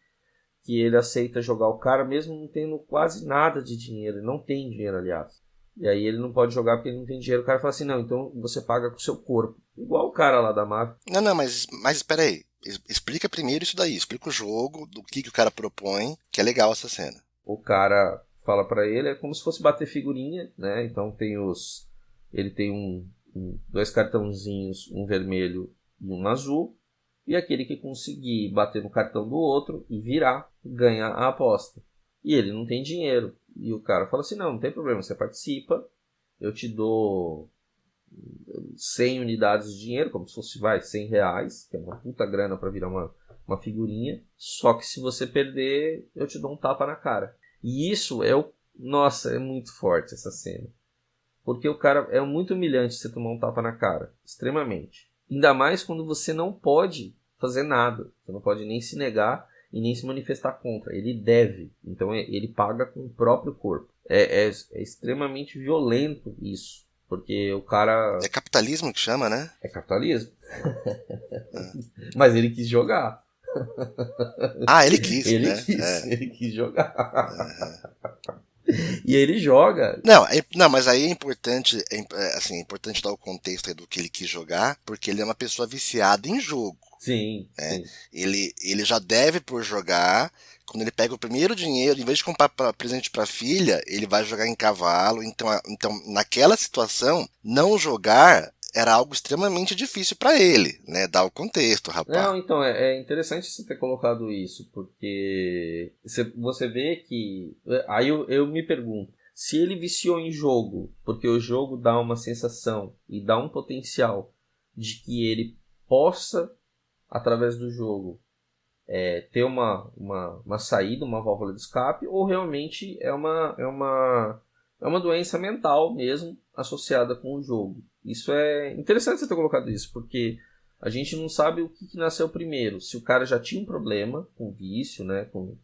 que ele aceita jogar o cara mesmo não tendo quase nada de dinheiro. Ele não tem dinheiro, aliás. E aí ele não pode jogar porque ele não tem dinheiro. O cara fala assim, não, então você paga com o seu corpo. Igual o cara lá da máfia. Não, mas espera aí. Explica primeiro isso daí, explica o jogo, do que o cara propõe, que é legal essa cena. O cara fala pra ele, é como se fosse bater figurinha, né? Então ele tem dois cartãozinhos, um vermelho e um azul, e aquele que conseguir bater no cartão do outro e virar, ganha a aposta. E ele não tem dinheiro. E o cara fala assim, não tem problema, você participa, eu te dou 100 unidades de dinheiro, como se fosse, R$100, que é uma puta grana pra virar uma figurinha, só que se você perder, eu te dou um tapa na cara. E isso nossa, é muito forte essa cena. Porque o cara, é muito humilhante você tomar um tapa na cara, extremamente. Ainda mais quando você não pode fazer nada, você não pode nem se negar e nem se manifestar contra, ele deve, então ele paga com o próprio corpo. É extremamente violento isso. Porque o cara... É capitalismo que chama, né? É capitalismo. Mas ele quis jogar. Ah, ele quis, ele né? Quis, ele quis jogar. E ele joga. Não, mas aí é importante, é importante dar o contexto aí do que ele quis jogar, porque ele é uma pessoa viciada em jogo. Sim, né? sim. Ele já deve por jogar. Quando ele pega o primeiro dinheiro, em vez de comprar presente para a filha, ele vai jogar em cavalo. Então, naquela situação, não jogar era algo extremamente difícil para ele, né? Dar o contexto, rapaz. Não, então, é interessante você ter colocado isso, porque você vê que... Aí eu me pergunto, se ele viciou em jogo, porque o jogo dá uma sensação e dá um potencial de que ele possa, através do jogo, ter uma saída, uma válvula de escape, ou realmente é uma doença mental mesmo associada com o jogo. Isso é interessante você ter colocado isso, porque a gente não sabe o que nasceu primeiro, se o cara já tinha um problema com vício, né, com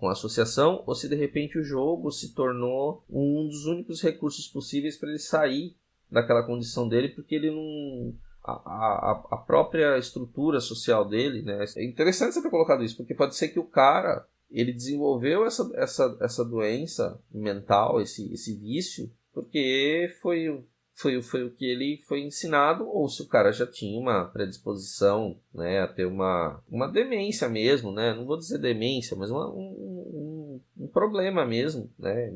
associação, ou se de repente o jogo se tornou um dos únicos recursos possíveis para ele sair daquela condição dele, porque ele não... A própria estrutura social dele, né? É interessante você ter colocado isso, porque pode ser que o cara ele desenvolveu essa doença mental, esse vício, porque foi o que ele foi ensinado, ou se o cara já tinha uma predisposição, né, a ter uma demência mesmo, né? Não vou dizer demência, mas um problema mesmo, né,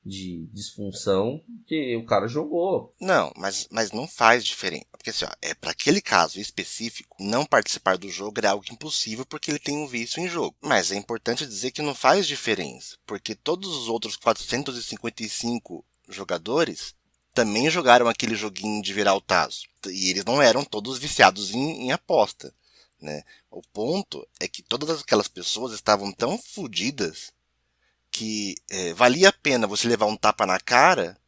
de disfunção, que o cara jogou. Não, mas não faz diferença. Porque assim, para aquele caso específico, não participar do jogo era algo impossível porque ele tem um vício em jogo. Mas é importante dizer que não faz diferença, porque todos os outros 455 jogadores também jogaram aquele joguinho de virar o tazo. E eles não eram todos viciados em aposta, né? O ponto é que todas aquelas pessoas estavam tão fodidas que valia a pena você levar um tapa na cara,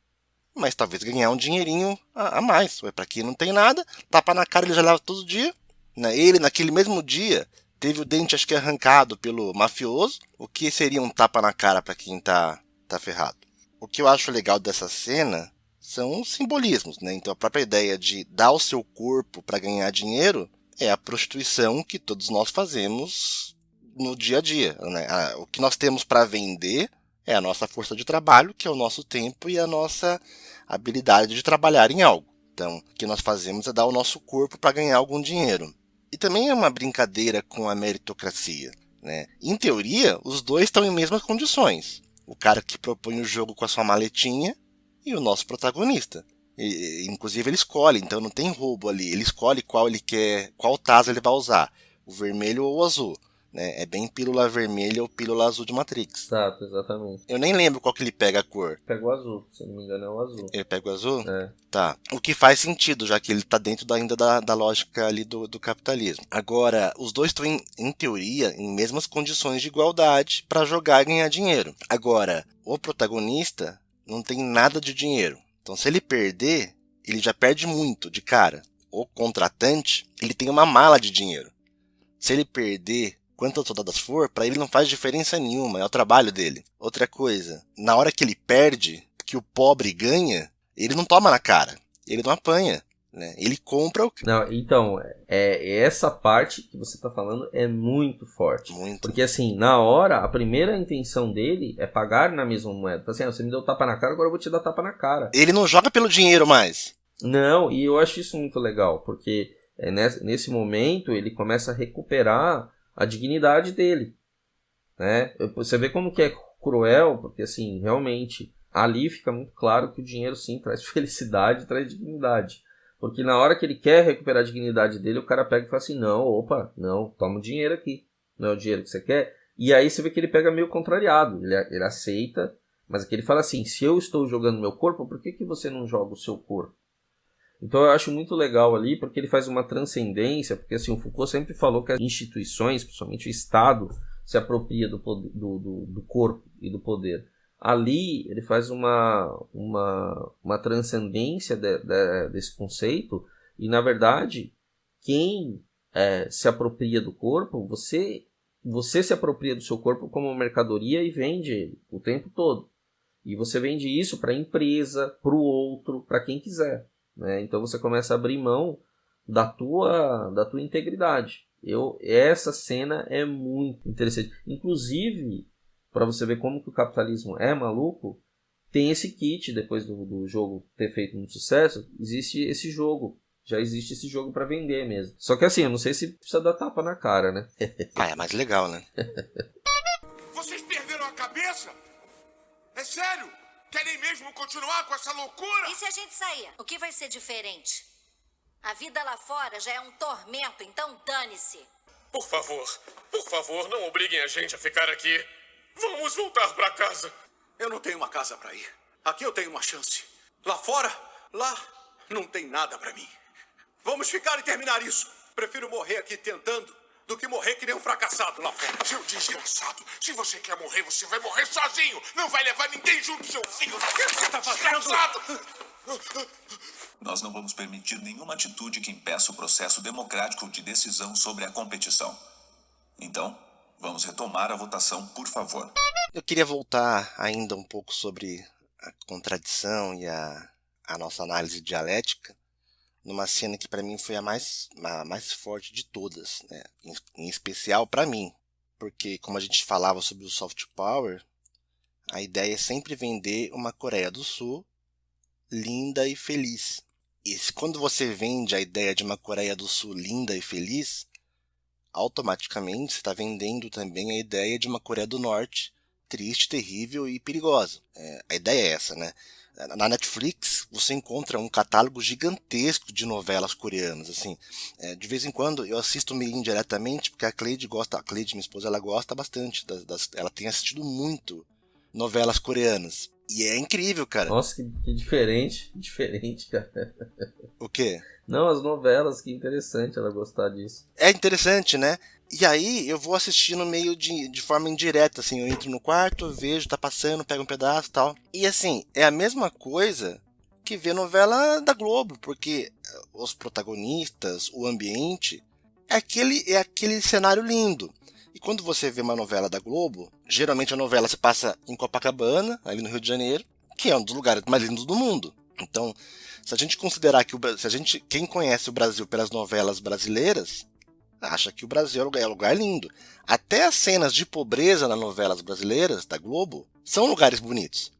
mas talvez ganhar um dinheirinho a mais. Para quem não tem nada, tapa na cara ele já leva todo dia. Né? Ele, naquele mesmo dia, teve o dente acho que arrancado pelo mafioso, o que seria um tapa na cara para quem tá ferrado. O que eu acho legal dessa cena são simbolismos, né? Então a própria ideia de dar o seu corpo para ganhar dinheiro é a prostituição que todos nós fazemos no dia a dia, né? O que nós temos para vender é a nossa força de trabalho, que é o nosso tempo e a nossa habilidade de trabalhar em algo. Então, o que nós fazemos é dar o nosso corpo para ganhar algum dinheiro. E também é uma brincadeira com a meritocracia, né? Em teoria, os dois estão em mesmas condições. O cara que propõe o jogo com a sua maletinha e o nosso protagonista. Inclusive ele escolhe, então não tem roubo ali. Ele escolhe qual ele quer, qual tazo ele vai usar, o vermelho ou o azul. Né? É bem pílula vermelha ou pílula azul de Matrix. Exato, exatamente. Eu nem lembro qual que ele pega a cor. Pega o azul, se não me engano é o azul. Ele pega o azul? É. Tá. O que faz sentido, já que ele está dentro ainda da lógica ali do capitalismo. Agora, os dois estão, em teoria, em mesmas condições de igualdade para jogar e ganhar dinheiro. Agora, o protagonista não tem nada de dinheiro. Então, se ele perder, ele já perde muito de cara. O contratante, ele tem uma mala de dinheiro. Se ele perder quantas rodadas for, para ele não faz diferença nenhuma, é o trabalho dele. Outra coisa, na hora que ele perde, que o pobre ganha, ele não toma na cara, ele não apanha. Né? Ele compra o... Não, então, essa parte que você tá falando é muito forte. Muito. Porque assim, na hora, a primeira intenção dele é pagar na mesma moeda. Assim, você me deu tapa na cara, agora eu vou te dar tapa na cara. Ele não joga pelo dinheiro mais. Não, e eu acho isso muito legal, porque Nesse momento ele começa a recuperar a dignidade dele, né? Você vê como que é cruel, porque assim, realmente, ali fica muito claro que o dinheiro sim traz felicidade, traz dignidade. Porque na hora que ele quer recuperar a dignidade dele, o cara pega e fala assim, não, opa, não, toma o dinheiro aqui, não é o dinheiro que você quer. E aí você vê que ele pega meio contrariado, ele aceita, mas aqui ele fala assim, se eu estou jogando meu corpo, por que você não joga o seu corpo? Então eu acho muito legal ali, porque ele faz uma transcendência, porque assim, o Foucault sempre falou que as instituições, principalmente o Estado, se apropria do corpo e do poder. Ali ele faz uma transcendência desse conceito, e na verdade, quem se apropria do corpo, você se apropria do seu corpo como uma mercadoria e vende ele o tempo todo. E você vende isso para a empresa, para o outro, para quem quiser. Né? Então você começa a abrir mão da tua integridade. Essa cena é muito interessante. Inclusive, para você ver como que o capitalismo é maluco, tem esse kit, depois do jogo ter feito muito sucesso, existe esse jogo. Já existe esse jogo para vender mesmo. Só que assim, eu não sei se precisa dar tapa na cara, né? É mais legal, né? Vocês perderam a cabeça? É sério? Querem mesmo continuar com essa loucura? E se a gente sair? O que vai ser diferente? A vida lá fora já é um tormento, então dane-se. Por favor, não obriguem a gente a ficar aqui. Vamos voltar pra casa. Eu não tenho uma casa pra ir. Aqui eu tenho uma chance. Lá fora, lá não tem nada pra mim. Vamos ficar e terminar isso. Prefiro morrer aqui tentando do que morrer que nem um fracassado lá fora. Seu desgraçado, se você quer morrer, você vai morrer sozinho. Não vai levar ninguém junto, seu filho. O que você tá fazendo? Nós não vamos permitir nenhuma atitude que impeça o processo democrático de decisão sobre a competição. Então, vamos retomar a votação, por favor. Eu queria voltar ainda um pouco sobre a contradição e a nossa análise dialética, numa cena que para mim foi a mais forte de todas, né? Em especial para mim, porque como a gente falava sobre o soft power, a ideia é sempre vender uma Coreia do Sul linda e feliz. E quando você vende a ideia de uma Coreia do Sul linda e feliz, automaticamente você está vendendo também a ideia de uma Coreia do Norte triste, terrível e perigosa. A ideia é essa, né? Na Netflix você encontra um catálogo gigantesco de novelas coreanas. Assim, de vez em quando eu assisto meio indiretamente, porque a Cleide, minha esposa, ela gosta bastante. Ela tem assistido muito novelas coreanas. E é incrível, cara. Nossa, que diferente, cara. O quê? Não, as novelas, que interessante ela gostar disso. É interessante, né? E aí eu vou assistindo meio de forma indireta, assim, eu entro no quarto, vejo, tá passando, pego um pedaço e tal. E assim, é a mesma coisa que ver novela da Globo, porque os protagonistas, o ambiente, é aquele cenário lindo. E quando você vê uma novela da Globo, geralmente a novela se passa em Copacabana, ali no Rio de Janeiro, que é um dos lugares mais lindos do mundo. Então, se a gente considerar que quem conhece o Brasil pelas novelas brasileiras, acha que o Brasil é um lugar lindo. Até as cenas de pobreza nas novelas brasileiras da Globo são lugares bonitos,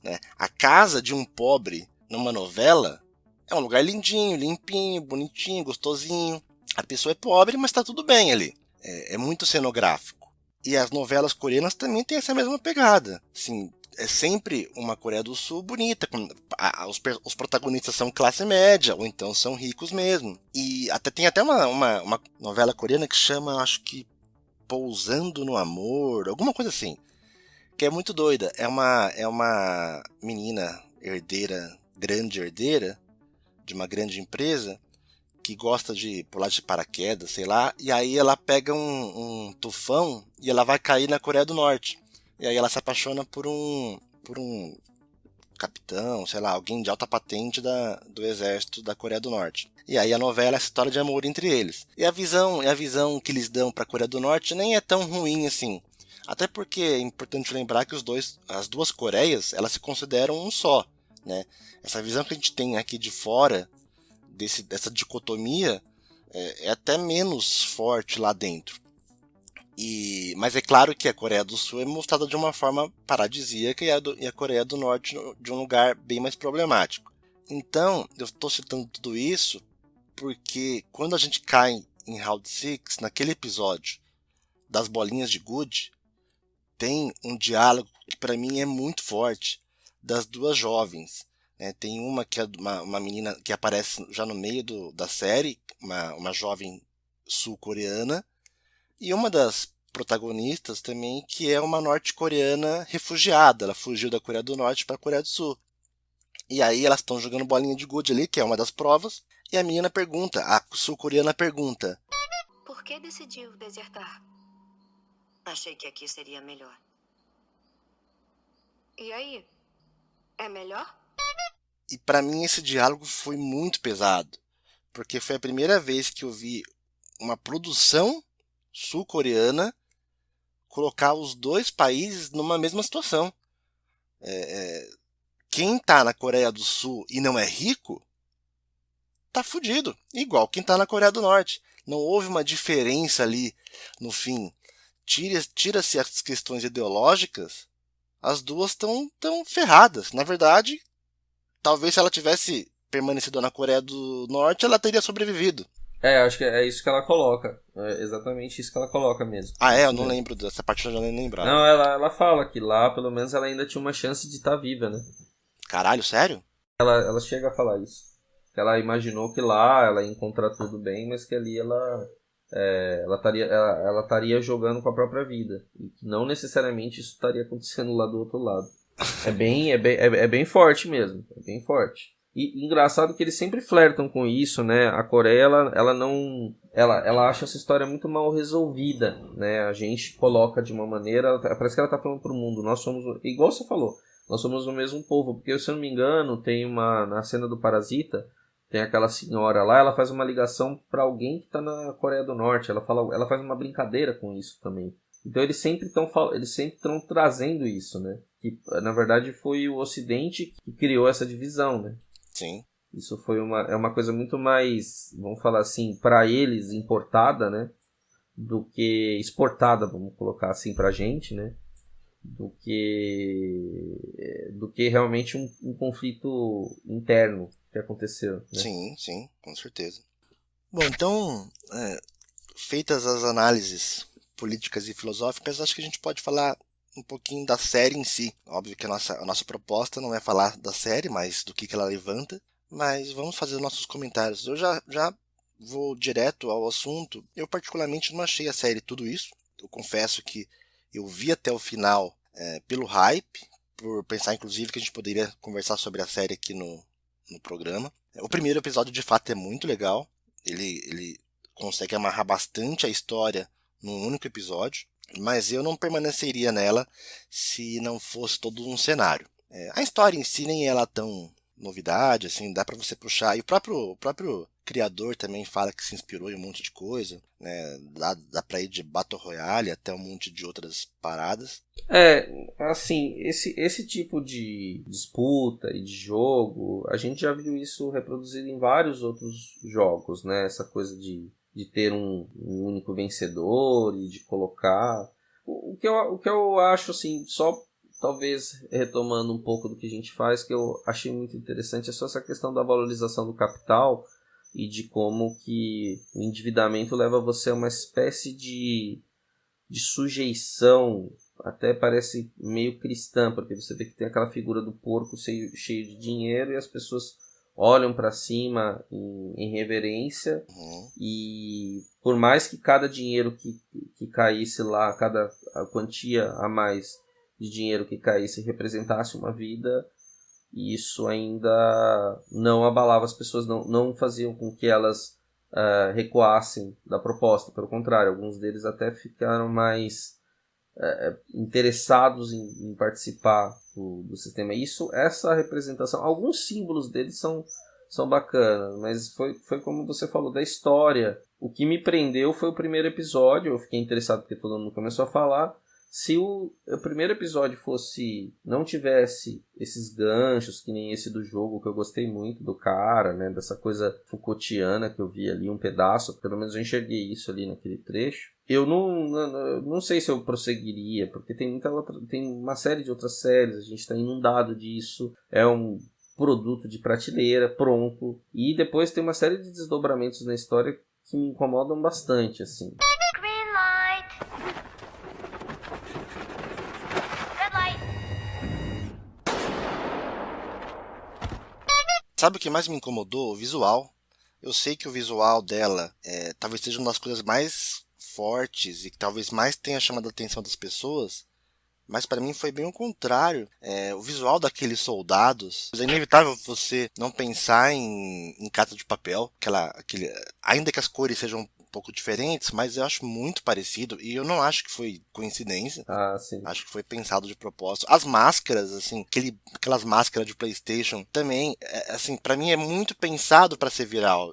né? A casa de um pobre numa novela é um lugar lindinho, limpinho, bonitinho, gostosinho. A pessoa é pobre, mas está tudo bem ali. É muito cenográfico. E as novelas coreanas também têm essa mesma pegada. Assim, é sempre uma Coreia do Sul bonita. Os protagonistas são classe média, ou então são ricos mesmo. E tem até uma novela coreana que chama, acho que Pousando no Amor, alguma coisa assim. Que é muito doida. É uma menina grande herdeira, de uma grande empresa, que gosta de pular de paraquedas, sei lá, e aí ela pega um tufão e ela vai cair na Coreia do Norte. E aí ela se apaixona por um capitão, sei lá, alguém de alta patente do exército da Coreia do Norte. E aí a novela é a história de amor entre eles. E a visão que eles dão para a Coreia do Norte nem é tão ruim assim. Até porque é importante lembrar que as duas Coreias, elas se consideram um só, né? Essa visão que a gente tem aqui de fora dessa dicotomia é até menos forte lá dentro. Mas é claro que a Coreia do Sul é mostrada de uma forma paradisíaca e a Coreia do Norte de um lugar bem mais problemático. Então, eu estou citando tudo isso porque quando a gente cai em Round 6, naquele episódio das bolinhas de gude, tem um diálogo que para mim é muito forte, das duas jovens. Né? Tem uma que é uma menina que aparece já no meio da série, uma jovem sul-coreana, e uma das protagonistas também, que é uma norte-coreana refugiada. Ela fugiu da Coreia do Norte para a Coreia do Sul. E aí elas estão jogando bolinha de gude ali, que é uma das provas, e a menina pergunta, a sul-coreana pergunta: por que decidiu desertar? Achei que aqui seria melhor. E aí? É melhor? E para mim esse diálogo foi muito pesado, porque foi a primeira vez que eu vi uma produção sul-coreana colocar os dois países numa mesma situação. Quem tá na Coreia do Sul e não é rico, tá fudido. Igual quem tá na Coreia do Norte. Não houve uma diferença ali no fim. Tira-se as questões ideológicas, as duas estão ferradas. Na verdade, talvez se ela tivesse permanecido na Coreia do Norte, ela teria sobrevivido. Acho que é isso que ela coloca. É exatamente isso que ela coloca mesmo. Eu não lembro dessa parte, eu já nem lembrava. Não, ela fala que lá, pelo menos, ela ainda tinha uma chance de estar viva, né? Caralho, sério? Ela chega a falar isso. Que ela imaginou que lá ela ia encontrar tudo bem, mas que ali ela estaria jogando com a própria vida. E que não necessariamente isso estaria acontecendo lá do outro lado. É bem forte mesmo. É bem forte. E engraçado que eles sempre flertam com isso, né? A Coreia, ela acha essa história muito mal resolvida, né? A gente coloca de uma maneira, parece que ela tá falando pro mundo, nós somos, igual você falou, nós somos o mesmo povo, porque se eu não me engano, tem na cena do Parasita, tem aquela senhora lá, ela faz uma ligação para alguém que tá na Coreia do Norte, ela faz uma brincadeira com isso também. Então eles sempre estão trazendo isso, né? Que na verdade foi o Ocidente que criou essa divisão, né? Sim. Isso foi uma coisa muito mais, vamos falar assim, para eles importada, né? Do que exportada, vamos colocar assim pra gente, né? Do que realmente um conflito interno que aconteceu. Né? Sim, com certeza. Bom, então, feitas as análises políticas e filosóficas, acho que a gente pode falar um pouquinho da série em si. Óbvio que a nossa proposta não é falar da série, mas do que ela levanta. Mas vamos fazer os nossos comentários. Eu já vou direto ao assunto. Eu particularmente não achei a série tudo isso. Eu confesso que eu vi até o final pelo hype, por pensar inclusive que a gente poderia conversar sobre a série aqui no programa. O primeiro episódio de fato é muito legal. Ele consegue amarrar bastante a história num único episódio. Mas eu não permaneceria nela se não fosse todo um cenário. A história em si nem ela tão novidade, assim, dá pra você puxar. E o próprio criador também fala que se inspirou em um monte de coisa, né? Dá pra ir de Battle Royale até um monte de outras paradas. Assim, esse tipo de disputa e de jogo, a gente já viu isso reproduzido em vários outros jogos, né? Essa coisa de ter um único vencedor e de colocar... O que eu acho, assim, só talvez retomando um pouco do que a gente faz, que eu achei muito interessante, é só essa questão da valorização do capital e de como que o endividamento leva você a uma espécie de sujeição, até parece meio cristã, porque você vê que tem aquela figura do porco cheio de dinheiro e as pessoas olham para cima em reverência. E por mais que cada dinheiro que caísse lá, cada quantia a mais de dinheiro que caísse representasse uma vida, isso ainda não abalava as pessoas, não faziam com que elas recuassem da proposta. Pelo contrário, alguns deles até ficaram mais interessados em participar do sistema. Essa representação, alguns símbolos deles são bacanas, mas foi como você falou, da história. O que me prendeu foi o primeiro episódio, eu fiquei interessado porque todo mundo começou a falar. Se o primeiro episódio não tivesse esses ganchos, que nem esse do jogo, que eu gostei muito do cara, né, dessa coisa Foucaultiana que eu vi ali, um pedaço, pelo menos eu enxerguei isso ali naquele trecho, eu não sei se eu prosseguiria, porque tem uma série de outras séries, a gente está inundado disso, é um produto de prateleira, pronto. E depois tem uma série de desdobramentos na história que me incomodam bastante, assim. Green light. Red light. Sabe o que mais me incomodou? O visual. Eu sei que o visual dela talvez seja uma das coisas mais fortes e que talvez mais tenha chamado a atenção das pessoas, mas para mim foi bem o contrário. O visual daqueles soldados, é inevitável você não pensar em Casa de Papel, ainda que as cores sejam um pouco diferentes, mas eu acho muito parecido e eu não acho que foi coincidência. Sim. Acho que foi pensado de propósito. As máscaras, assim, aquelas máscaras de PlayStation também, assim, para mim é muito pensado para ser viral.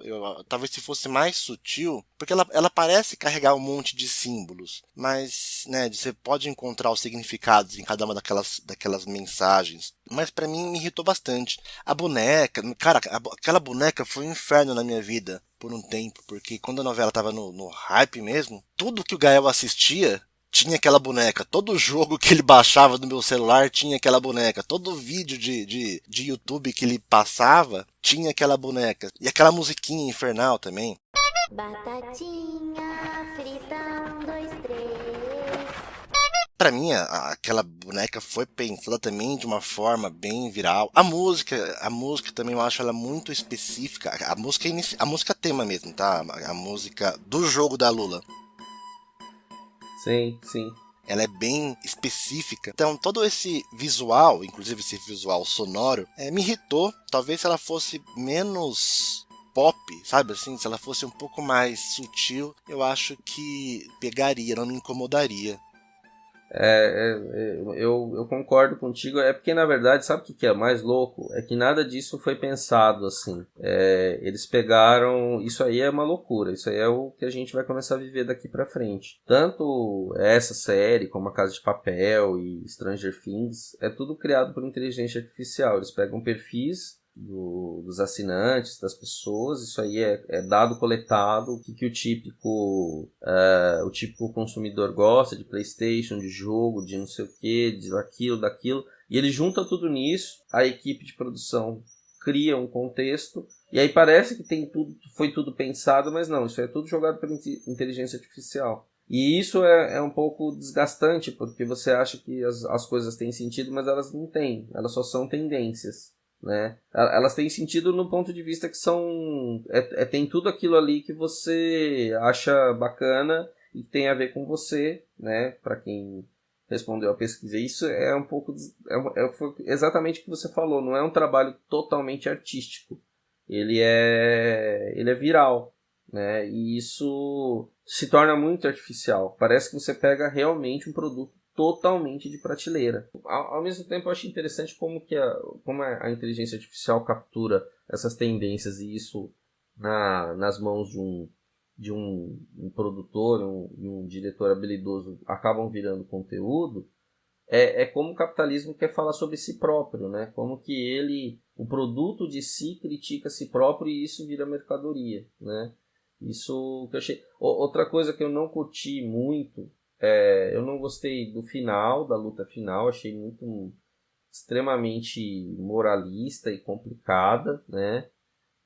Talvez se fosse mais sutil, porque ela parece carregar um monte de símbolos, mas, né, você pode encontrar os significados em cada uma daquelas mensagens. Mas pra mim me irritou bastante. A boneca, cara, aquela boneca foi um inferno na minha vida por um tempo, porque quando a novela tava no hype mesmo, tudo que o Gael assistia tinha aquela boneca. Todo jogo que ele baixava no meu celular tinha aquela boneca. Todo vídeo de YouTube que ele passava tinha aquela boneca. E aquela musiquinha infernal também. Batatinha frita, 1, 2, 3. Pra mim, aquela boneca foi pensada também de uma forma bem viral. A música também eu acho ela muito específica. A música tema mesmo, tá? A música do jogo da Lula. Sim. Ela é bem específica. Então, todo esse visual, inclusive esse visual sonoro, me irritou. Talvez se ela fosse menos pop, sabe assim? Se ela fosse um pouco mais sutil, eu acho que pegaria, não me incomodaria. Eu concordo contigo. É porque, na verdade, sabe o que é mais louco? É que nada disso foi pensado assim. Eles pegaram... Isso aí é uma loucura. Isso aí é o que a gente vai começar a viver daqui pra frente. Tanto essa série, como A Casa de Papel e Stranger Things, é tudo criado por inteligência artificial. Eles pegam perfis dos assinantes, das pessoas, isso aí é dado coletado, o que o típico consumidor gosta de PlayStation, de jogo, de não sei o que, de daquilo, e ele junta tudo nisso, a equipe de produção cria um contexto, e aí parece que foi tudo pensado, mas não, isso é tudo jogado pela inteligência artificial. E isso é um pouco desgastante, porque você acha que as coisas têm sentido, mas elas não têm, elas só são tendências. Né? Elas têm sentido no ponto de vista que tem tudo aquilo ali que você acha bacana e que tem a ver com você, né? Para quem respondeu a pesquisa. Isso é um pouco foi exatamente o que você falou, não é um trabalho totalmente artístico, ele é viral, né? E isso se torna muito artificial, parece que você pega realmente um produto totalmente de prateleira. Ao mesmo tempo, eu acho interessante como a inteligência artificial captura essas tendências e isso nas mãos de um produtor e um diretor habilidoso acabam virando conteúdo. Como o capitalismo quer falar sobre si próprio, né? Como que o produto de si critica si próprio e isso vira mercadoria, né? Isso que eu achei. Outra coisa que eu não curti muito, eu não gostei do final, da luta final, achei extremamente moralista e complicada, né?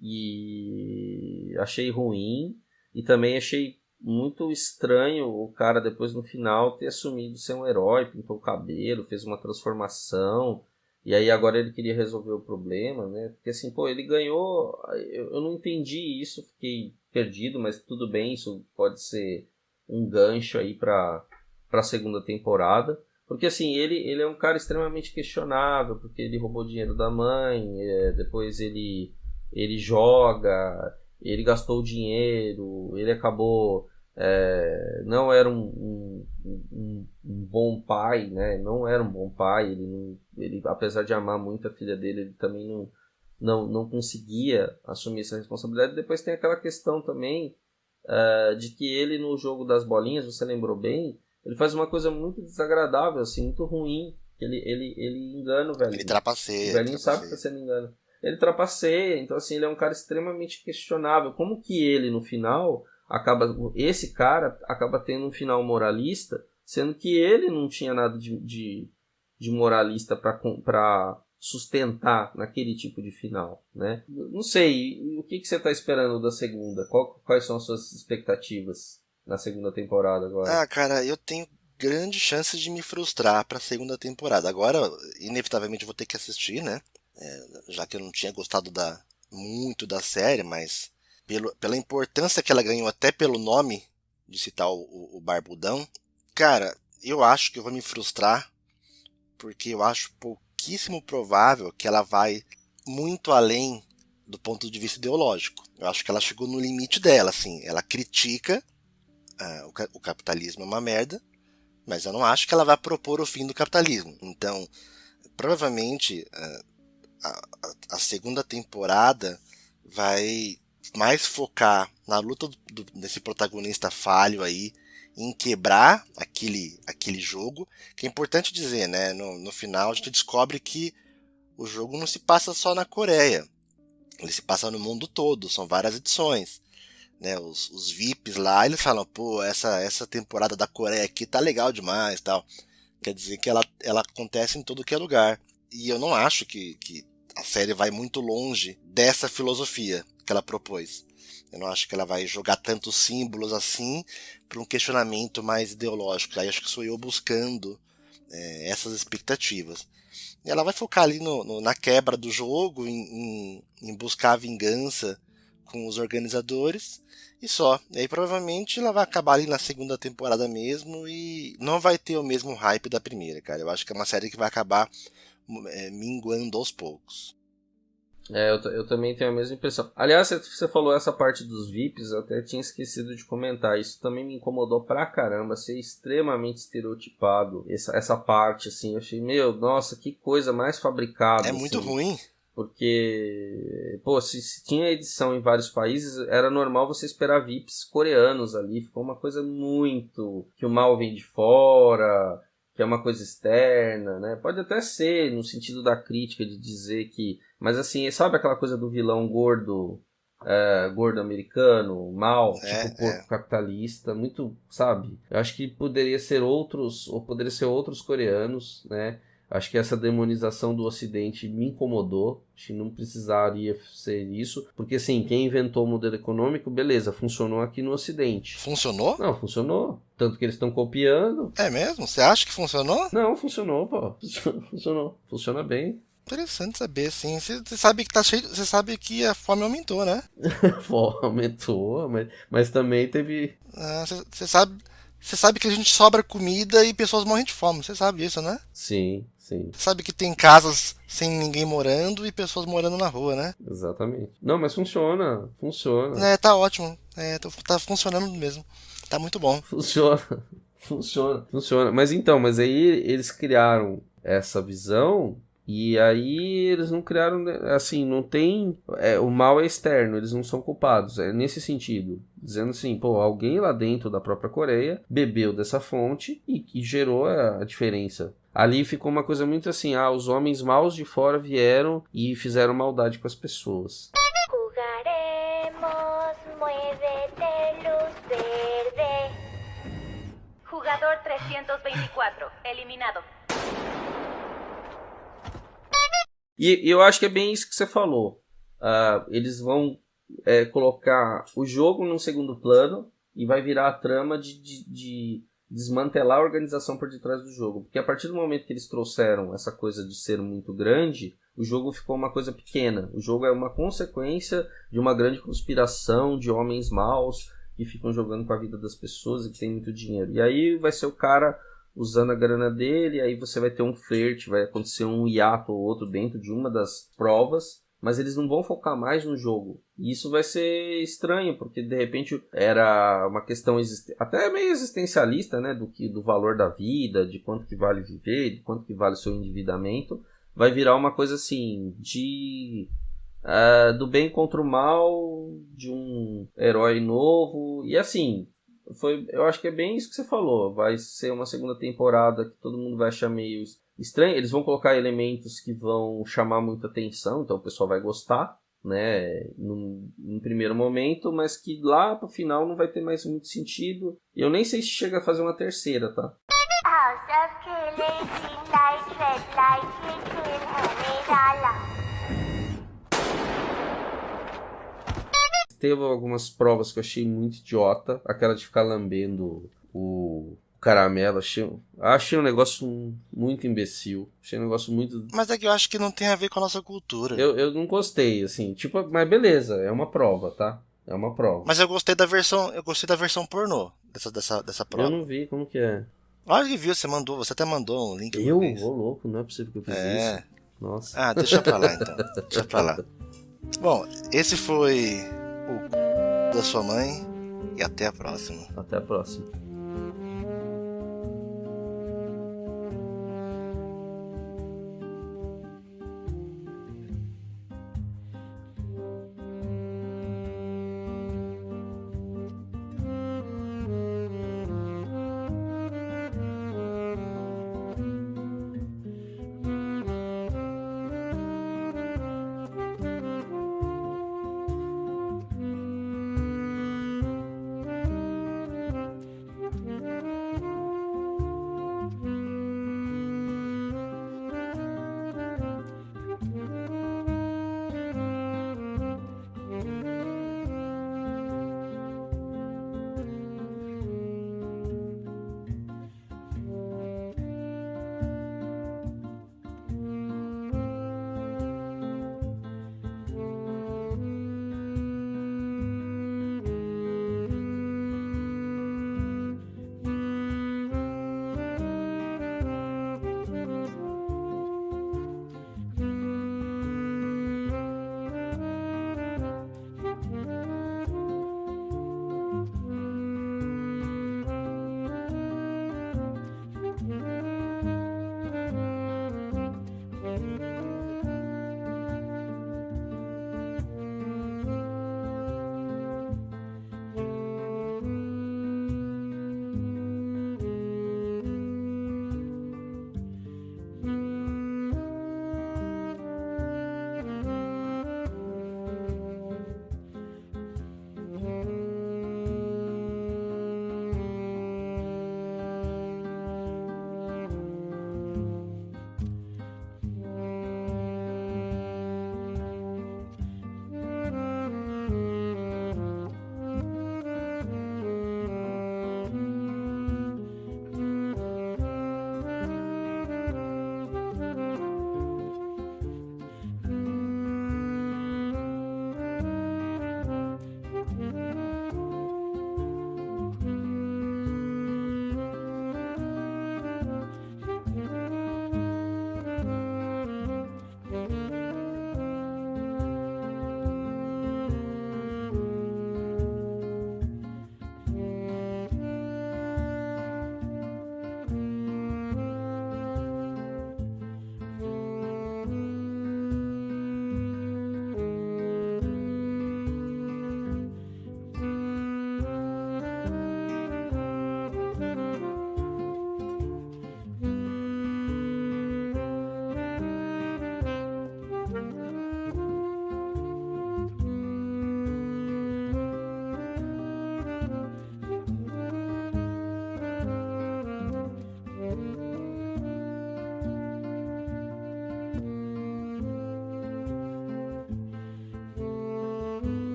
E achei ruim, e também achei muito estranho o cara depois no final ter assumido ser um herói, pintou o cabelo, fez uma transformação, e aí agora ele queria resolver o problema, né? Porque assim, ele ganhou, eu não entendi isso, fiquei perdido, mas tudo bem, isso pode ser um gancho aí para a segunda temporada, porque assim, ele é um cara extremamente questionável, porque ele roubou dinheiro da mãe, depois ele joga, ele gastou dinheiro, ele acabou, não era um bom pai, né? Não era um bom pai, ele apesar de amar muito a filha dele, ele também não conseguia assumir essa responsabilidade. Depois tem aquela questão também de que ele no jogo das bolinhas, você lembrou bem, ele faz uma coisa muito desagradável, assim, muito ruim, que ele engana o velhinho. Ele trapaceia. O velhinho sabe que está sendo engano. Ele trapaceia, então assim, ele é um cara extremamente questionável. Como que ele no final esse cara acaba tendo um final moralista, sendo que ele não tinha nada de moralista para sustentar naquele tipo de final, né? Não sei, o que você tá esperando da segunda? Quais são as suas expectativas na segunda temporada agora? Ah, cara, eu tenho grande chance de me frustrar pra segunda temporada. Agora, inevitavelmente, eu vou ter que assistir, né? Já que eu não tinha gostado muito da série, mas pela importância que ela ganhou, até pelo nome de citar o Barbudão, cara, eu acho que eu vou me frustrar, porque eu acho pouquíssimo provável que ela vai muito além do ponto de vista ideológico. Eu acho que ela chegou no limite dela, assim. Ela critica o capitalismo é uma merda, mas eu não acho que ela vai propor o fim do capitalismo. Então, provavelmente, a segunda temporada vai mais focar na luta desse protagonista falho aí, em quebrar aquele jogo, que é importante dizer, né? No final a gente descobre que o jogo não se passa só na Coreia, ele se passa no mundo todo, são várias edições, né? Os VIPs lá, eles falam, pô, essa temporada da Coreia aqui tá legal demais, tal. Quer dizer que ela acontece em todo que é lugar. E eu não acho que a série vai muito longe dessa filosofia que ela propôs. Eu não acho que ela vai jogar tantos símbolos assim para um questionamento mais ideológico. Aí acho que sou eu buscando essas expectativas. E ela vai focar ali na quebra do jogo, em buscar a vingança com os organizadores e só. E aí provavelmente ela vai acabar ali na segunda temporada mesmo e não vai ter o mesmo hype da primeira, cara. Eu acho que é uma série que vai acabar minguando aos poucos. Eu também tenho a mesma impressão. Aliás, você falou essa parte dos VIPs, eu até tinha esquecido de comentar. Isso também me incomodou pra caramba, ser extremamente estereotipado. Essa parte, assim, eu achei, nossa, que coisa mais fabricada. É muito assim, ruim. Porque, pô, se tinha edição em vários países, era normal você esperar VIPs coreanos ali. Ficou uma coisa muito... que o mal vem de fora, que é uma coisa externa, né? Pode até ser, no sentido da crítica, de dizer que... Mas assim, sabe aquela coisa do vilão gordo americano, mal, tipo porco capitalista, muito, sabe? Eu acho que poderia ser outros coreanos, né? Acho que essa demonização do Ocidente me incomodou. Acho que não precisaria ser isso. Porque, assim, quem inventou o modelo econômico, beleza, funcionou aqui no Ocidente. Funcionou? Não, funcionou. Tanto que eles estão copiando. É mesmo? Você acha que funcionou? Não, funcionou, pô. Funcionou. Funciona bem. Interessante saber, sim. Você sabe que tá cheio. Você sabe que a fome aumentou, né? Aumentou, mas também teve. Você sabe que a gente sobra comida e pessoas morrem de fome. Você sabe disso, né? Sim. Você sabe que tem casas sem ninguém morando e pessoas morando na rua, né? Exatamente. Não, mas funciona. Tá ótimo. Tá funcionando mesmo. Tá muito bom. Funciona. Mas aí eles criaram essa visão. E aí eles não criaram, assim, não tem... o mal é externo, eles não são culpados, é nesse sentido. Dizendo assim, pô, alguém lá dentro da própria Coreia bebeu dessa fonte e gerou a diferença. Ali ficou uma coisa muito assim, os homens maus de fora vieram e fizeram maldade com as pessoas. Jugaremos, muévete, luz verde. Jugador 324, eliminado. E eu acho que é bem isso que você falou. Eles vão colocar o jogo num segundo plano e vai virar a trama de desmantelar a organização por detrás do jogo. Porque a partir do momento que eles trouxeram essa coisa de ser muito grande, o jogo ficou uma coisa pequena. O jogo é uma consequência de uma grande conspiração de homens maus que ficam jogando com a vida das pessoas e que tem muito dinheiro. E aí vai ser o cara... usando a grana dele, aí você vai ter um flerte, vai acontecer um hiato ou outro dentro de uma das provas, mas eles não vão focar mais no jogo. E isso vai ser estranho, porque de repente era uma questão até meio existencialista, né, do valor da vida, de quanto que vale viver, de quanto que vale o seu endividamento. Vai virar uma coisa assim, do bem contra o mal, de um herói novo, e assim... eu acho que é bem isso que você falou. Vai ser uma segunda temporada que todo mundo vai achar meio estranho. Eles vão colocar elementos que vão chamar muita atenção, então o pessoal vai gostar, né, num primeiro momento, mas que lá pro final não vai ter mais muito sentido. Eu nem sei se chega a fazer uma terceira, tá? House of killing, green light, red light, we kill teve algumas provas que eu achei muito idiota. Aquela de ficar lambendo o caramelo. Achei um negócio muito imbecil. Achei um negócio muito... Mas é que eu acho que não tem a ver com a nossa cultura. Eu não gostei, assim. Tipo, mas beleza, é uma prova, tá? É uma prova. Mas eu gostei da versão pornô dessa prova. Eu não vi, como que é? Olha que viu, você até mandou um link. Eu? Ô, louco, não é possível que eu fiz isso. Nossa. Ah, deixa pra lá então. Deixa pra lá. Bom, esse foi o da sua mãe e até a próxima. Até a próxima.